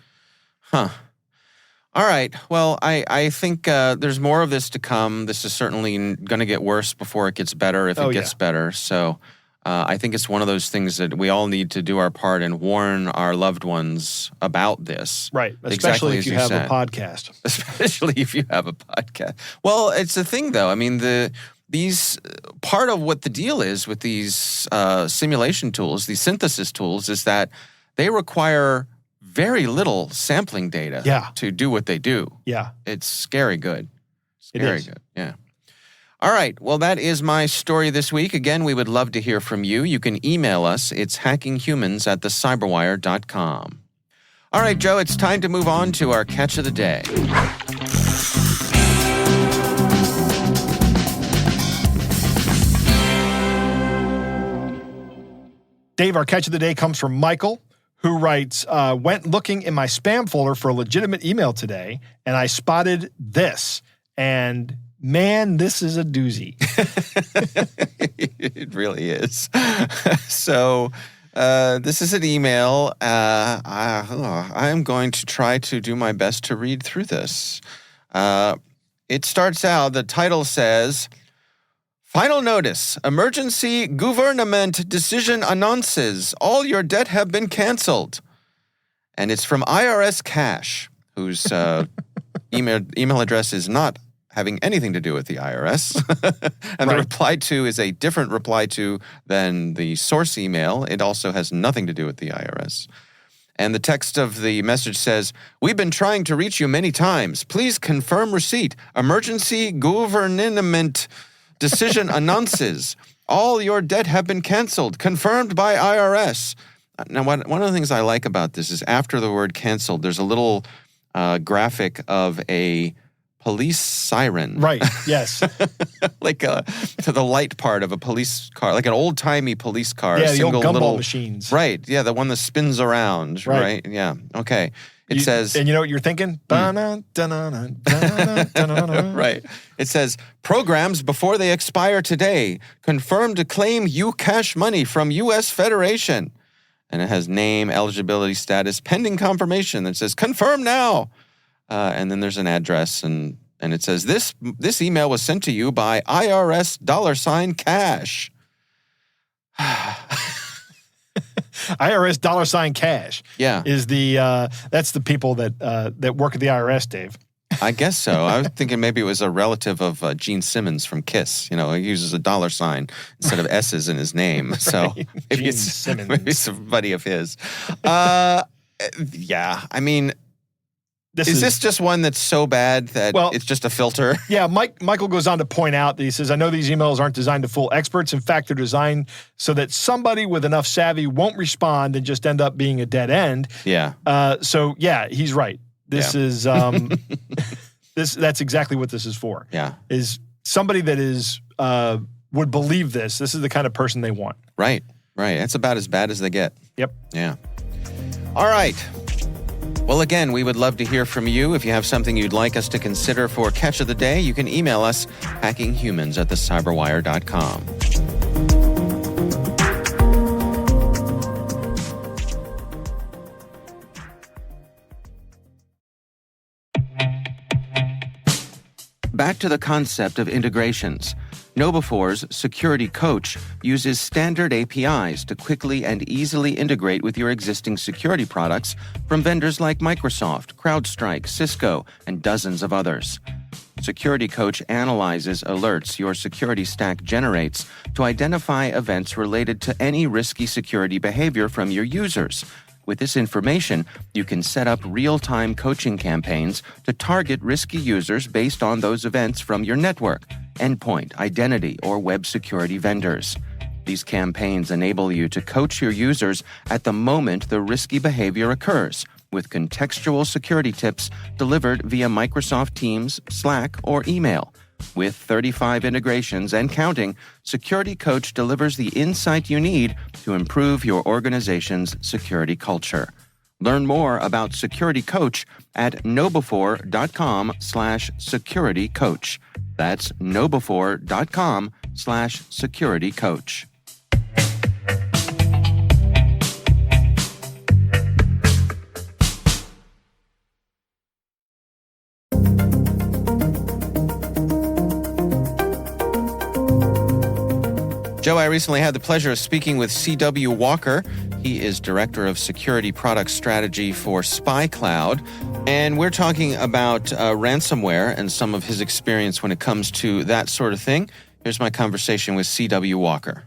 [SPEAKER 3] Huh. All right. Well, I think there's more of this to come. This is certainly going to get worse before it gets better, if it gets better. So I think it's one of those things that we all need to do our part and warn our loved ones about this.
[SPEAKER 4] Right. Especially if you have a podcast.
[SPEAKER 3] Especially if you have a podcast. Well, it's the thing, though. I mean, part of what the deal is with these simulation tools, these synthesis tools, is that they require very little sampling data to do what they do. Yeah. It's scary good. Scary good. Yeah. All right. Well, that is my story this week. Again, we would love to hear from you. You can email us. It's hackinghumans@thecyberwire.com. All right, Joe, it's time to move on to our catch of the day.
[SPEAKER 4] Dave, our catch of the day comes from Michael, who writes, went looking in my spam folder for a legitimate email today, and I spotted this. And man, this is a doozy.
[SPEAKER 3] It really is. So this is an email. I'm going to try to do my best to read through this. It starts out, the title says, Final notice, emergency government decision announces all your debt have been canceled. And it's from IRS Cash, whose email address is not having anything to do with the IRS. And the reply to is a different reply to than the source email. It also has nothing to do with the IRS. And the text of the message says, we've been trying to reach you many times. Please confirm receipt. Emergency government decision announces. All your debt have been canceled, confirmed by IRS. Now, one of the things I like about this is after the word canceled, there's a little graphic of a police siren.
[SPEAKER 4] Right, yes.
[SPEAKER 3] Like to the light part of a police car, like an old-timey police car.
[SPEAKER 4] Yeah, the old gumball machines.
[SPEAKER 3] Right, yeah, the one that spins around, right? Yeah, okay. It says...
[SPEAKER 4] And you know what you're thinking? Right.
[SPEAKER 3] It says, programs before they expire today. Confirmed to claim cash money from U.S. Federation. And it has name, eligibility status, pending confirmation. That says, confirm now. And then there's an address, and it says, this email was sent to you by IRS $cash.
[SPEAKER 4] IRS $cash.
[SPEAKER 3] Yeah.
[SPEAKER 4] Is that's the people that work at the IRS, Dave.
[SPEAKER 3] I guess so. I was thinking maybe it was a relative of Gene Simmons from Kiss. You know, he uses a $sign instead of S's in his name. So maybe
[SPEAKER 4] Simmons.
[SPEAKER 3] Maybe somebody of his. Yeah, I mean, is this just one that's so bad that it's just a filter?
[SPEAKER 4] Yeah, Michael goes on to point out that he says, I know these emails aren't designed to fool experts. In fact, they're designed so that somebody with enough savvy won't respond and just end up being a dead end.
[SPEAKER 3] Yeah.
[SPEAKER 4] So, yeah, he's right. This is that's exactly what this is for.
[SPEAKER 3] Yeah.
[SPEAKER 4] Is somebody that is would believe this. This is the kind of person they want.
[SPEAKER 3] Right. That's about as bad as they get.
[SPEAKER 4] Yep.
[SPEAKER 3] Yeah. All right. Well, again, we would love to hear from you. If you have something you'd like us to consider for Catch of the Day, you can email us, hackinghumans@thecyberwire.com. Back to the concept of integrations. KnowBe4's Security Coach uses standard APIs to quickly and easily integrate with your existing security products from vendors like Microsoft, CrowdStrike, Cisco, and dozens of others. Security Coach analyzes alerts your security stack generates to identify events related to any risky security behavior from your users. With this information, you can set up real-time coaching campaigns to target risky users based on those events from your network, endpoint, identity, or web security vendors. These campaigns enable you to coach your users at the moment the risky behavior occurs, with contextual security tips delivered via Microsoft Teams, Slack, or email. With 35 integrations and counting, Security Coach delivers the insight you need to improve your organization's security culture. Learn more about Security Coach at knowbefore.com/securitycoach. That's knowbefore.com/securitycoach. Joe, I recently had the pleasure of speaking with C.W. Walker. He is Director of Security Product Strategy for SpyCloud. And we're talking about ransomware and some of his experience when it comes to that sort of thing. Here's my conversation with C.W. Walker.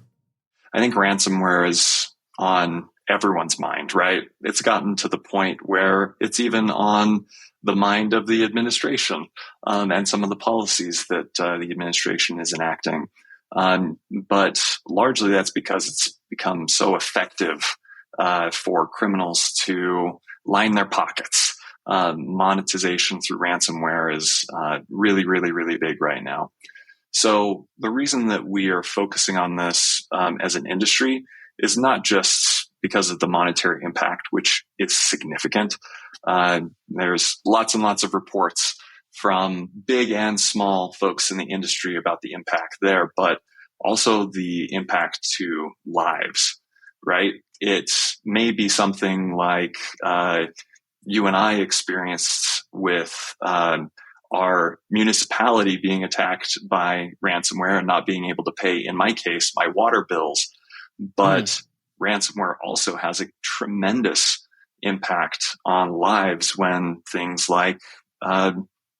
[SPEAKER 2] I think ransomware is on everyone's mind, right? It's gotten to the point where it's even on the mind of the administration and some of the policies that the administration is enacting. But largely that's because it's become so effective for criminals to line their pockets. Monetization through ransomware is really, really, really big right now. So the reason that we are focusing on this as an industry is not just because of the monetary impact, which is significant. There's lots and lots of reports from big and small folks in the industry about the impact there, but also the impact to lives, right? It may be something like you and I experienced with our municipality being attacked by ransomware and not being able to pay, in my case, my water bills. But ransomware also has a tremendous impact on lives when things like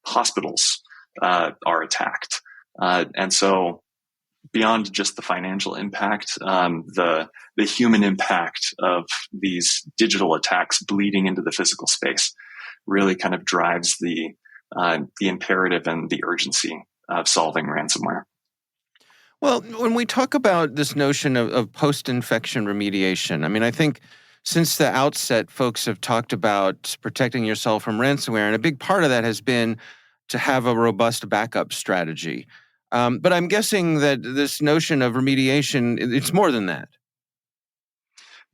[SPEAKER 2] hospitals are attacked. And so beyond just the financial impact, the human impact of these digital attacks bleeding into the physical space really kind of drives the imperative and the urgency of solving ransomware.
[SPEAKER 3] Well, when we talk about this notion of post-infection remediation, I mean, I think since the outset, folks have talked about protecting yourself from ransomware, and a big part of that has been to have a robust backup strategy. But I'm guessing that this notion of remediation, it's more than that.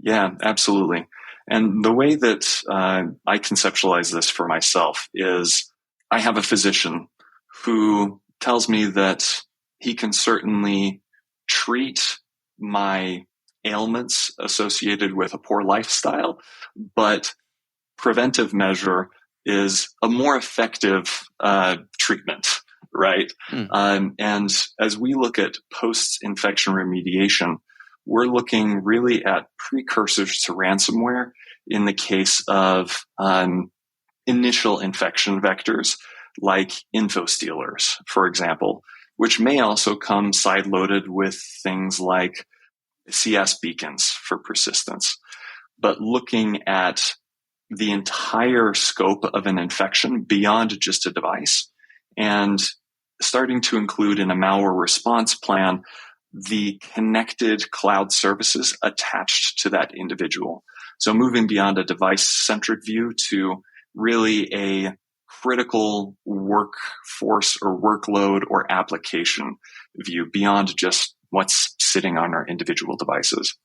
[SPEAKER 2] Yeah, absolutely. And the way that I conceptualize this for myself is I have a physician who tells me that he can certainly treat my ailments associated with a poor lifestyle, but preventive measure is a more effective treatment, right? And as we look at post-infection remediation, we're looking really at precursors to ransomware in the case of initial infection vectors like info stealers, for example, which may also come side-loaded with things like CS beacons for persistence. But looking at the entire scope of an infection beyond just a device and starting to include in a malware response plan the connected cloud services attached to that individual. So moving beyond a device-centric view to really a critical workforce or workload or application view beyond just what's sitting on our individual devices.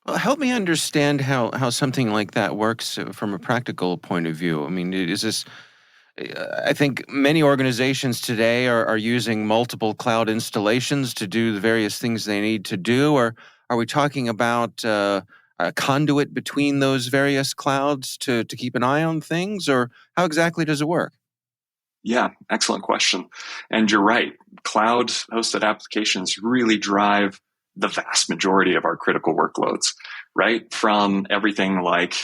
[SPEAKER 3] Well, help me understand how something like that works from a practical point of view. I mean, is this? I think many organizations today are using multiple cloud installations to do the various things they need to do, or are we talking about a conduit between those various clouds to keep an eye on things, or how exactly does it work?
[SPEAKER 2] Yeah, excellent question. And you're right. Cloud hosted applications really drive the vast majority of our critical workloads, right? From everything like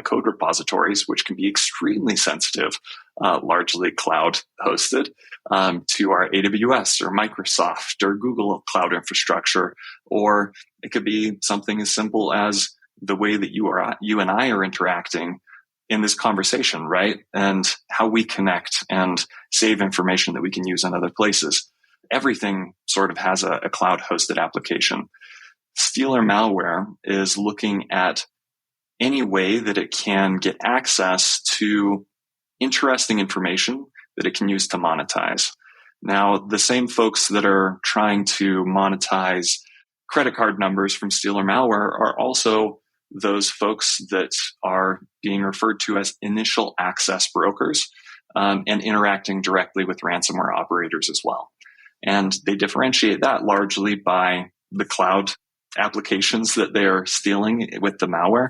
[SPEAKER 2] code repositories, which can be extremely sensitive, largely cloud hosted, to our AWS or Microsoft or Google cloud infrastructure, or it could be something as simple as the way that you and I are interacting in this conversation, right? And how we connect and save information that we can use in other places. Everything sort of has a cloud hosted application. Stealer malware is looking at any way that it can get access to interesting information that it can use to monetize. Now, the same folks that are trying to monetize credit card numbers from stealer malware are also those folks that are being referred to as initial access brokers and interacting directly with ransomware operators as well. And they differentiate that largely by the cloud applications that they're stealing with the malware,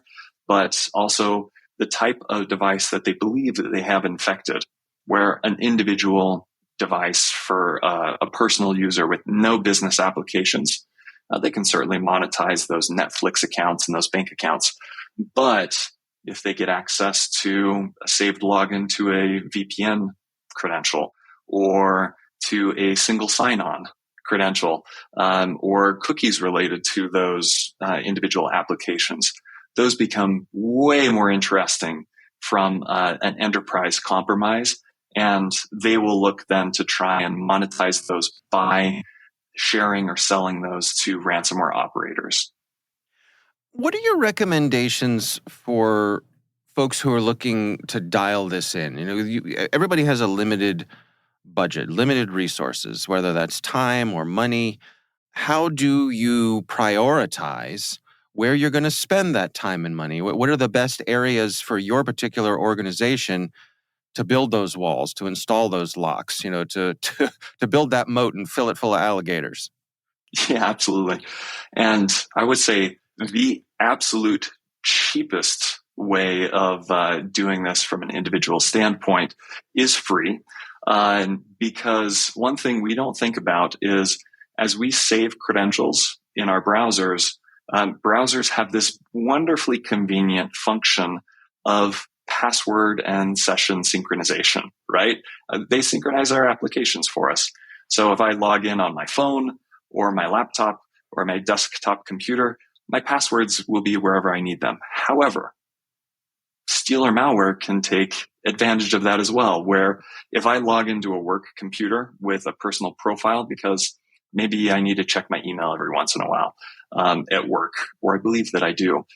[SPEAKER 2] but also the type of device that they believe that they have infected, where an individual device for a personal user with no business applications, they can certainly monetize those Netflix accounts and those bank accounts. But if they get access to a saved login to a VPN credential or to a single sign-on credential or cookies related to those individual applications, those become way more interesting from an enterprise compromise. And they will look then to try and monetize those by sharing or selling those to ransomware operators.
[SPEAKER 3] What are your recommendations for folks who are looking to dial this in? You know, everybody has a limited budget, limited resources, whether that's time or money. How do you prioritize where you're going to spend that time and money? What are the best areas for your particular organization to build those walls, to install those locks, you know, to build that moat and fill it full of alligators?
[SPEAKER 2] Yeah, absolutely. And I would say the absolute cheapest way of doing this from an individual standpoint is free. Because one thing we don't think about is as we save credentials in our browsers, browsers have this wonderfully convenient function of password and session synchronization, right? They synchronize our applications for us. So if I log in on my phone or my laptop or my desktop computer, my passwords will be wherever I need them. However, stealer malware can take advantage of that as well, where if I log into a work computer with a personal profile because maybe I need to check my email every once in a while at work, or I believe that I do.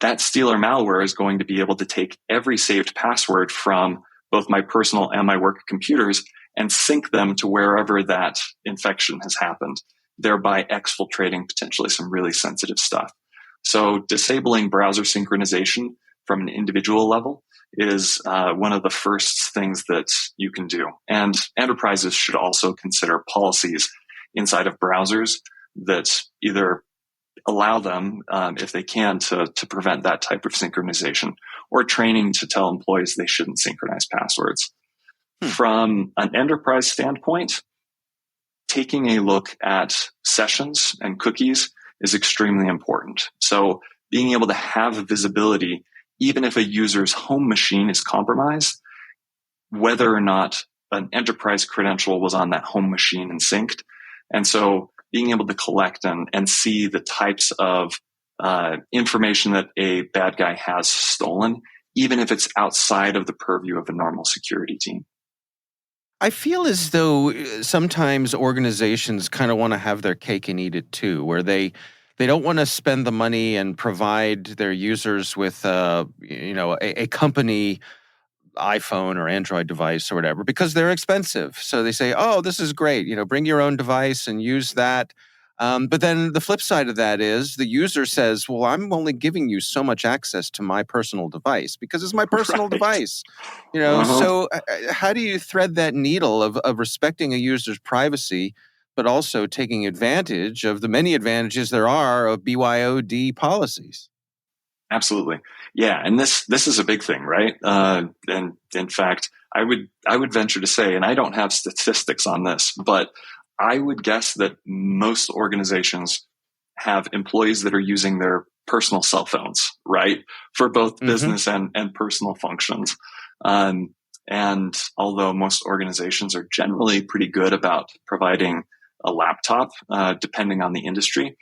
[SPEAKER 2] That stealer malware is going to be able to take every saved password from both my personal and my work computers and sync them to wherever that infection has happened, thereby exfiltrating potentially some really sensitive stuff. So disabling browser synchronization from an individual level is one of the first things that you can do. And enterprises should also consider policies inside of browsers that either allow them, if they can, to prevent that type of synchronization, or training to tell employees they shouldn't synchronize passwords. From an enterprise standpoint, taking a look at sessions and cookies is extremely important. So being able to have visibility, even if a user's home machine is compromised, whether or not an enterprise credential was on that home machine and synced. And so being able to collect and see the types of information that a bad guy has stolen, even if it's outside of the purview of a normal security team.
[SPEAKER 3] I feel as though sometimes organizations kind of want to have their cake and eat it too, where they don't want to spend the money and provide their users with a company iPhone or Android device or whatever, because they're expensive. So they say, oh, this is great, bring your own device and use that. But then the flip side of that is the user says, well, I'm only giving you so much access to my personal device because it's my personal device. So how do you thread that needle of respecting a user's privacy, but also taking advantage of the many advantages there are of BYOD policies?
[SPEAKER 2] Absolutely. Yeah. And this is a big thing, right? And in fact, I would venture to say, and I don't have statistics on this, but I would guess that most organizations have employees that are using their personal cell phones, right? For both business and personal functions. And although most organizations are generally pretty good about providing a laptop, depending on the industry,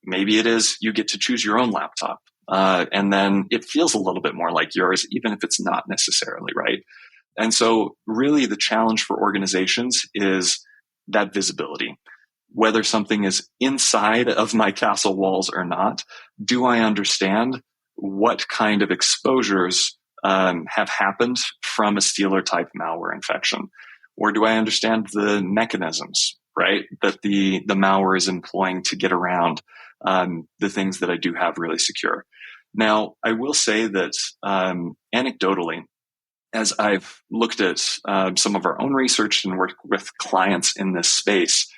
[SPEAKER 2] maybe it is you get to choose your own laptop. And then it feels a little bit more like yours, even if it's not necessarily, right? And so really the challenge for organizations is that visibility. Whether something is inside of my castle walls or not, do I understand what kind of exposures have happened from a stealer type malware infection? Or do I understand the mechanisms, right, that the malware is employing to get around the things that I do have really secure? Now, I will say that anecdotally, as I've looked at some of our own research and worked with clients in this space,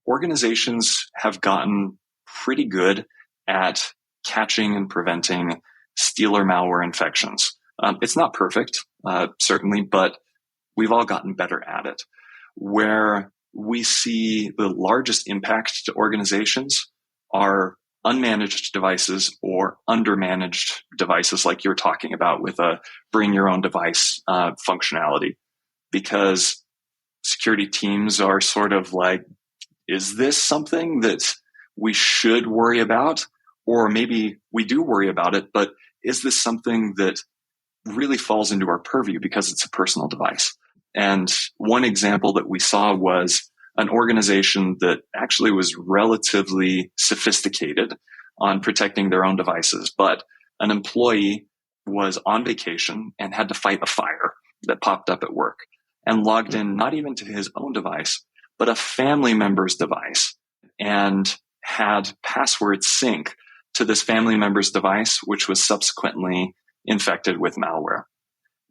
[SPEAKER 2] organizations have gotten pretty good at catching and preventing stealer malware infections. It's not perfect, certainly, but we've all gotten better at it. Where we see the largest impact to organizations are unmanaged devices or undermanaged devices like you're talking about with a bring your own device functionality, because security teams are sort of like, is this something that we should worry about? Or maybe we do worry about it, but is this something that really falls into our purview because it's a personal device? And one example that we saw was an organization that actually was relatively sophisticated on protecting their own devices, but an employee was on vacation and had to fight a fire that popped up at work and logged in not even to his own device, but a family member's device, and had passwords sync to this family member's device, which was subsequently infected with malware.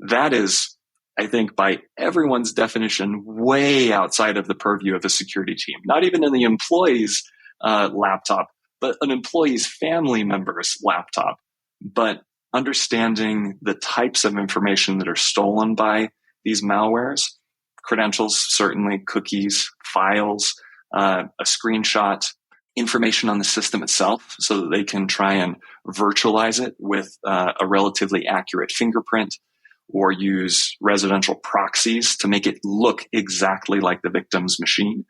[SPEAKER 2] That is, I think, by everyone's definition, way outside of the purview of a security team. Not even in the employee's laptop, but an employee's family member's laptop. But understanding the types of information that are stolen by these malwares, credentials, certainly, cookies, files, a screenshot, information on the system itself, so that they can try and virtualize it with a relatively accurate fingerprint, or use residential proxies to make it look exactly like the victim's machine.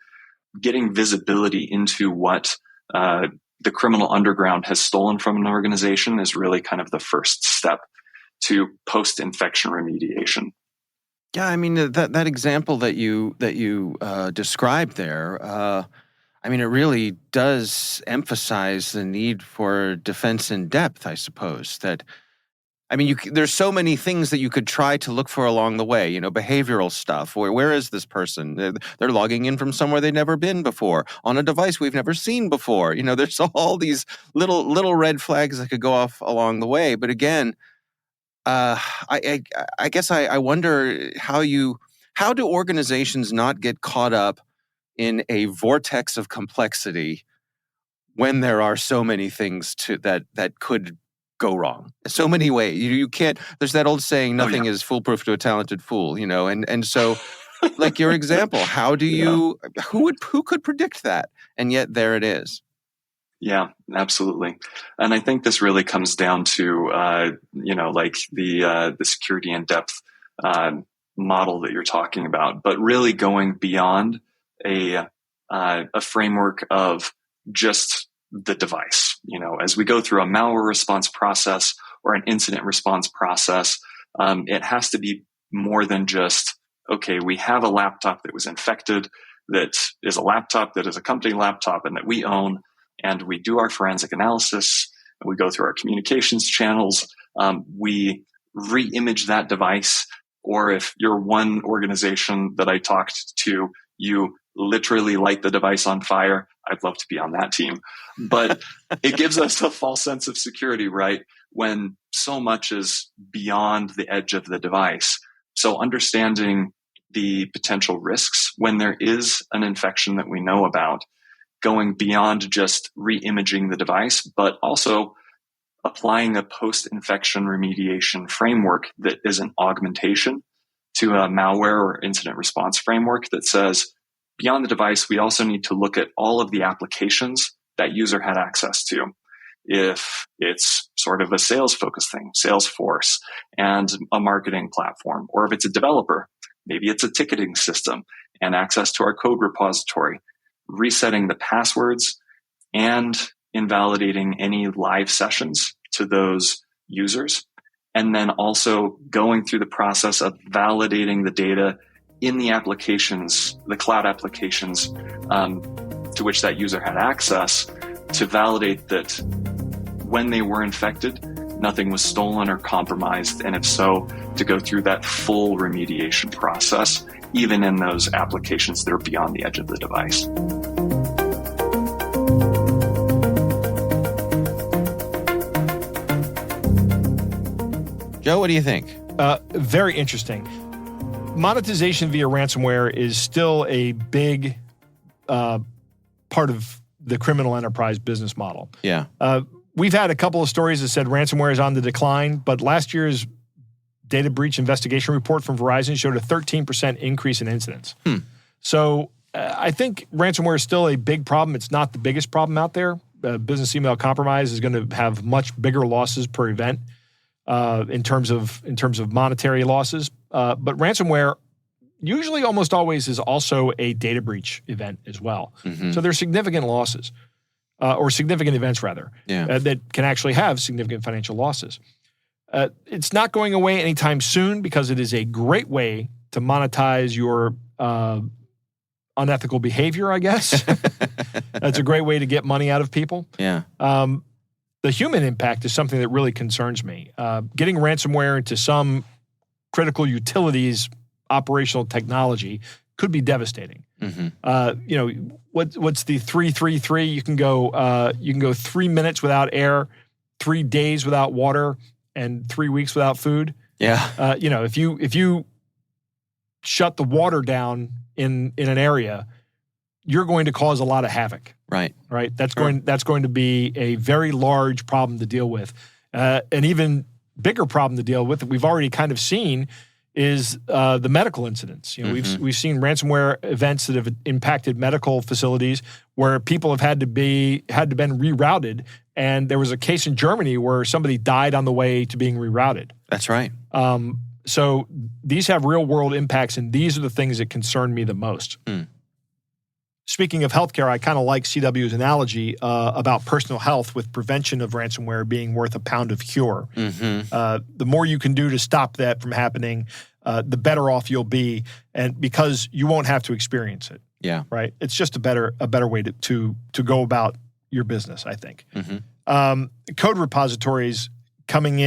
[SPEAKER 2] Getting visibility into what the criminal underground has stolen from an organization is really kind of the first step to post-infection remediation.
[SPEAKER 3] Yeah, I mean that example that you described there. I mean, it really does emphasize the need for defense in depth, I suppose. There's so many things that you could try to look for along the way, behavioral stuff. Where is this person? They're logging in from somewhere they've never been before, on a device we've never seen before. There's all these little red flags that could go off along the way. But again, I guess I wonder how do organizations not get caught up in a vortex of complexity when there are so many things that could go wrong. So many ways. You can't, there's that old saying, nothing is foolproof to a talented fool, and so like your example, how do you, who could predict that? And yet there it is.
[SPEAKER 2] Yeah, absolutely. And I think this really comes down to, like the security in depth model that you're talking about, but really going beyond a framework of just the device. As we go through a malware response process or an incident response process, it has to be more than just, okay, we have a laptop that was infected, that is a laptop that is a company laptop and that we own, and we do our forensic analysis, we go through our communications channels, we re-image that device. Or if you're one organization that I talked to, you literally light the device on fire. I'd love to be on that team. But it gives us a false sense of security, right? When so much is beyond the edge of the device. So understanding the potential risks when there is an infection that we know about, going beyond just re-imaging the device, but also applying a post-infection remediation framework that is an augmentation to a malware or incident response framework that says, beyond the device, we also need to look at all of the applications that user had access to. If it's sort of a sales-focused thing, Salesforce and a marketing platform, or if it's a developer, maybe it's a ticketing system and access to our code repository, resetting the passwords and invalidating any live sessions to those users, and then also going through the process of validating the data in the applications, the cloud applications to which that user had access, to validate that when they were infected, nothing was stolen or compromised, and if so, to go through that full remediation process, even in those applications that are beyond the edge of the device.
[SPEAKER 3] Joe, what do you think?
[SPEAKER 4] Very interesting. Monetization via ransomware is still a big part of the criminal enterprise business model.
[SPEAKER 3] Yeah.
[SPEAKER 4] We've had a couple of stories that said ransomware is on the decline, but last year's data breach investigation report from Verizon showed a 13% increase in incidents. So I think ransomware is still a big problem. It's not the biggest problem out there. Business email compromise is going to have much bigger losses per event in terms of monetary losses. But ransomware usually almost always is also a data breach event as well. Mm-hmm. So there's significant losses. Or significant events, rather, that can actually have significant financial losses. It's not going away anytime soon because it is a great way to monetize your unethical behavior, I guess. That's a great way to get money out of people.
[SPEAKER 3] Yeah.
[SPEAKER 4] The human impact is something that really concerns me. Getting ransomware into some critical utilities operational technology could be devastating. Mm-hmm. What's the 3-3-3? You can go 3 minutes without air, 3 days without water, and 3 weeks without food.
[SPEAKER 3] Yeah.
[SPEAKER 4] If you shut the water down in an area, you're going to cause a lot of havoc.
[SPEAKER 3] Right.
[SPEAKER 4] Right. That's going to be a very large problem to deal with. An even bigger problem to deal with that we've already kind of seen is the medical incidents. We've seen ransomware events that have impacted medical facilities where people have had to been rerouted, and there was a case in Germany where somebody died on the way to being rerouted.
[SPEAKER 3] That's right.
[SPEAKER 4] So these have real world impacts, and these are the things that concern me the most. Speaking of healthcare, I kind of like CW's analogy about personal health, with prevention of ransomware being worth a pound of cure. Mm-hmm. The more you can do to stop that from happening, the better off you'll be, and because you won't have to experience it.
[SPEAKER 3] Yeah.
[SPEAKER 4] Right. It's just a better way to go about your business, I think. Code repositories coming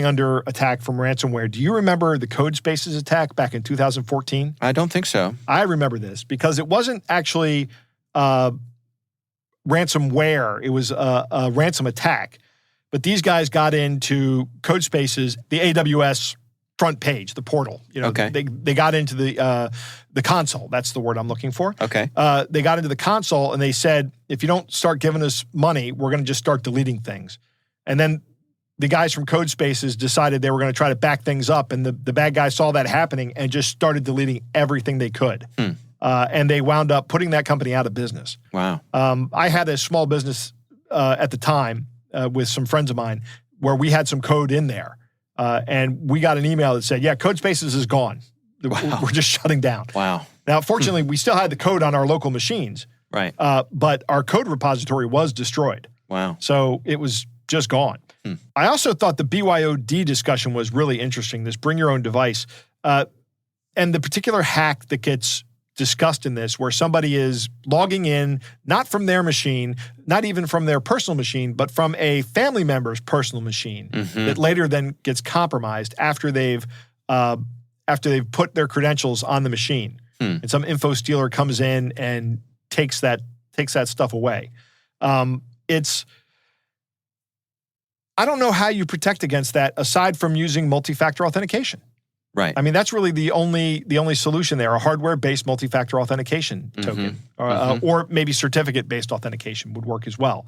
[SPEAKER 4] under attack from ransomware. Do you remember the CodeSpaces attack back in 2014?
[SPEAKER 3] I don't think so.
[SPEAKER 4] I remember this because it wasn't actually ransomware. It was a ransom attack. But these guys got into CodeSpaces, the AWS front page, the portal.
[SPEAKER 3] Okay.
[SPEAKER 4] They got into the console. That's the word I'm looking for.
[SPEAKER 3] Okay.
[SPEAKER 4] They got into the console and they said, if you don't start giving us money, we're going to just start deleting things. And then the guys from CodeSpaces decided they were going to try to back things up, and the bad guys saw that happening and just started deleting everything they could. And they wound up putting that company out of business.
[SPEAKER 3] Wow.
[SPEAKER 4] I had a small business at the time with some friends of mine where we had some code in there. And we got an email that said, yeah, CodeSpaces is gone.
[SPEAKER 3] Wow.
[SPEAKER 4] We're just shutting down.
[SPEAKER 3] Wow.
[SPEAKER 4] Now, fortunately, we still had the code on our local machines.
[SPEAKER 3] Right.
[SPEAKER 4] But our code repository was destroyed.
[SPEAKER 3] Wow.
[SPEAKER 4] So it was just gone. I also thought the BYOD discussion was really interesting, this bring your own device. And the particular hack that gets discussed in this, where somebody is logging in, not from their machine, not even from their personal machine, but from a family member's personal machine that later then gets compromised after they've put their credentials on the machine. And some info stealer comes in and takes that stuff away. I don't know how you protect against that aside from using multi-factor authentication.
[SPEAKER 3] Right.
[SPEAKER 4] I mean, that's really the only solution there, a hardware-based multi-factor authentication token. Or maybe certificate-based authentication would work as well.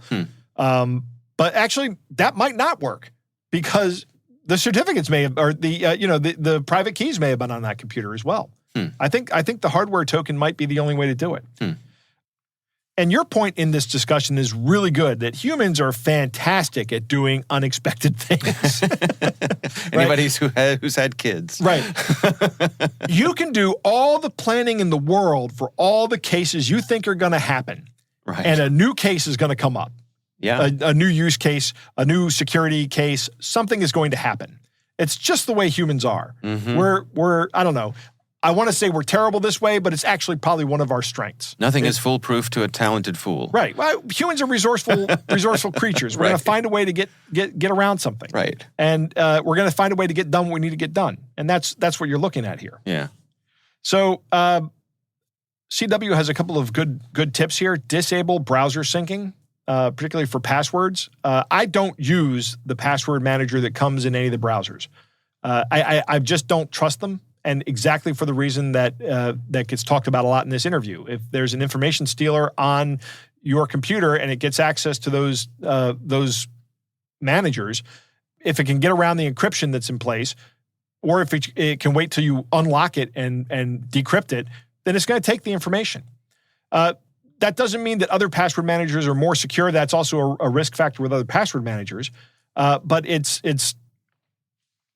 [SPEAKER 4] But actually, that might not work because the certificates may have, or the private keys may have been on that computer as well. I think the hardware token might be the only way to do it. And your point in this discussion is really good, that humans are fantastic at doing unexpected things.
[SPEAKER 3] Anybody who's had kids.
[SPEAKER 4] Right. You can do all the planning in the world for all the cases you think are going to happen.
[SPEAKER 3] Right.
[SPEAKER 4] And a new case is going to come up.
[SPEAKER 3] Yeah.
[SPEAKER 4] A new use case, a new security case, something is going to happen. It's just the way humans are. We're I don't know. I want to say we're terrible this way, but it's actually probably one of our strengths.
[SPEAKER 3] Nothing is foolproof to a talented fool.
[SPEAKER 4] Right. Well, humans are resourceful creatures. We're going to find a way to get around something.
[SPEAKER 3] Right.
[SPEAKER 4] And we're going to find a way to get done what we need to get done. And that's what you're looking at here.
[SPEAKER 3] Yeah.
[SPEAKER 4] So CW has a couple of good tips here. Disable browser syncing, particularly for passwords. I don't use the password manager that comes in any of the browsers. I just don't trust them. And exactly for the reason that gets talked about a lot in this interview. If there's an information stealer on your computer and it gets access to those managers, if it can get around the encryption that's in place, or if it can wait till you unlock it and decrypt it, then it's going to take the information. That doesn't mean that other password managers are more secure. That's also a risk factor with other password managers. But it's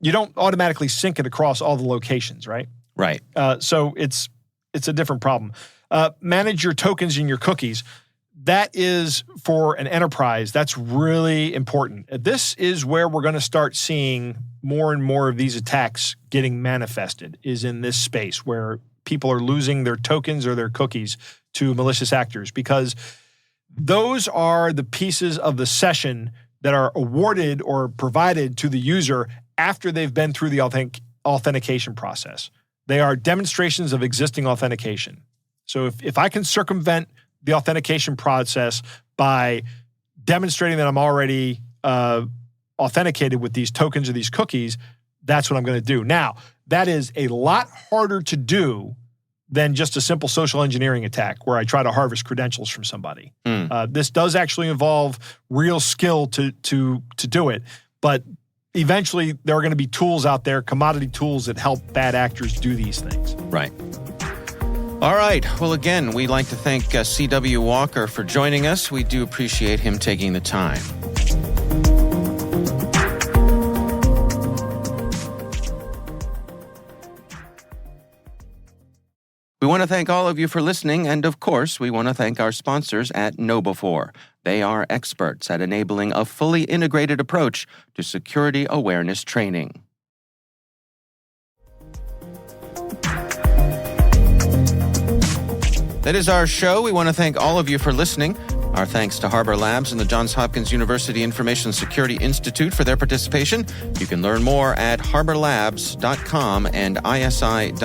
[SPEAKER 4] you don't automatically sync it across all the locations, right?
[SPEAKER 3] Right.
[SPEAKER 4] So it's a different problem. Manage your tokens and your cookies. That is for an enterprise. That's really important. This is where we're going to start seeing more and more of these attacks getting manifested, is in this space where people are losing their tokens or their cookies to malicious actors, because those are the pieces of the session that are awarded or provided to the user after they've been through the authentication process. They are demonstrations of existing authentication. So if I can circumvent the authentication process by demonstrating that I'm already authenticated with these tokens or these cookies, that's what I'm going to do. Now, that is a lot harder to do than just a simple social engineering attack where I try to harvest credentials from somebody. This does actually involve real skill to do it, but eventually there are going to be tools out there, commodity tools, that help bad actors do these things.
[SPEAKER 3] Right. All right. Well, again, we'd like to thank C.W. Walker for joining us. We do appreciate him taking the time. We want to thank all of you for listening, and of course, we want to thank our sponsors at KnowBe4. They are experts at enabling a fully integrated approach to security awareness training. That is our show. We want to thank all of you for listening. Our thanks to Harbor Labs and the Johns Hopkins University Information Security Institute for their participation. You can learn more at harborlabs.com and isi.jhu.edu.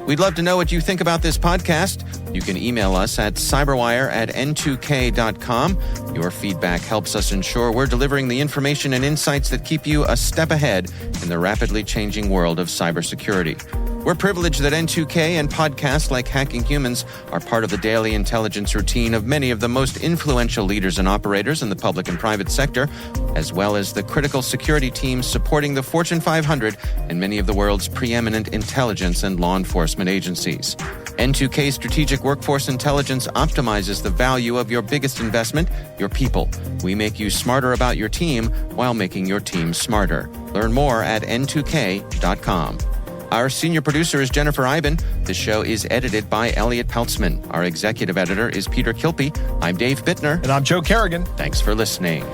[SPEAKER 3] We'd love to know what you think about this podcast. You can email us at cyberwire@n2k.com. Your feedback helps us ensure we're delivering the information and insights that keep you a step ahead in the rapidly changing world of cybersecurity. We're privileged that N2K and podcasts like Hacking Humans are part of the daily intelligence routine of many of the most influential leaders and operators in the public and private sector, as well as the critical security teams supporting the Fortune 500 and many of the world's preeminent intelligence and law enforcement agencies. N2K Strategic Workforce Intelligence optimizes the value of your biggest investment, your people. We make you smarter about your team while making your team smarter. Learn more at n2k.com. Our senior producer is Jennifer Iben. The show is edited by Elliot Peltzman. Our executive editor is Peter Kilpie. I'm Dave Bittner.
[SPEAKER 4] And I'm Joe Kerrigan.
[SPEAKER 3] Thanks for listening.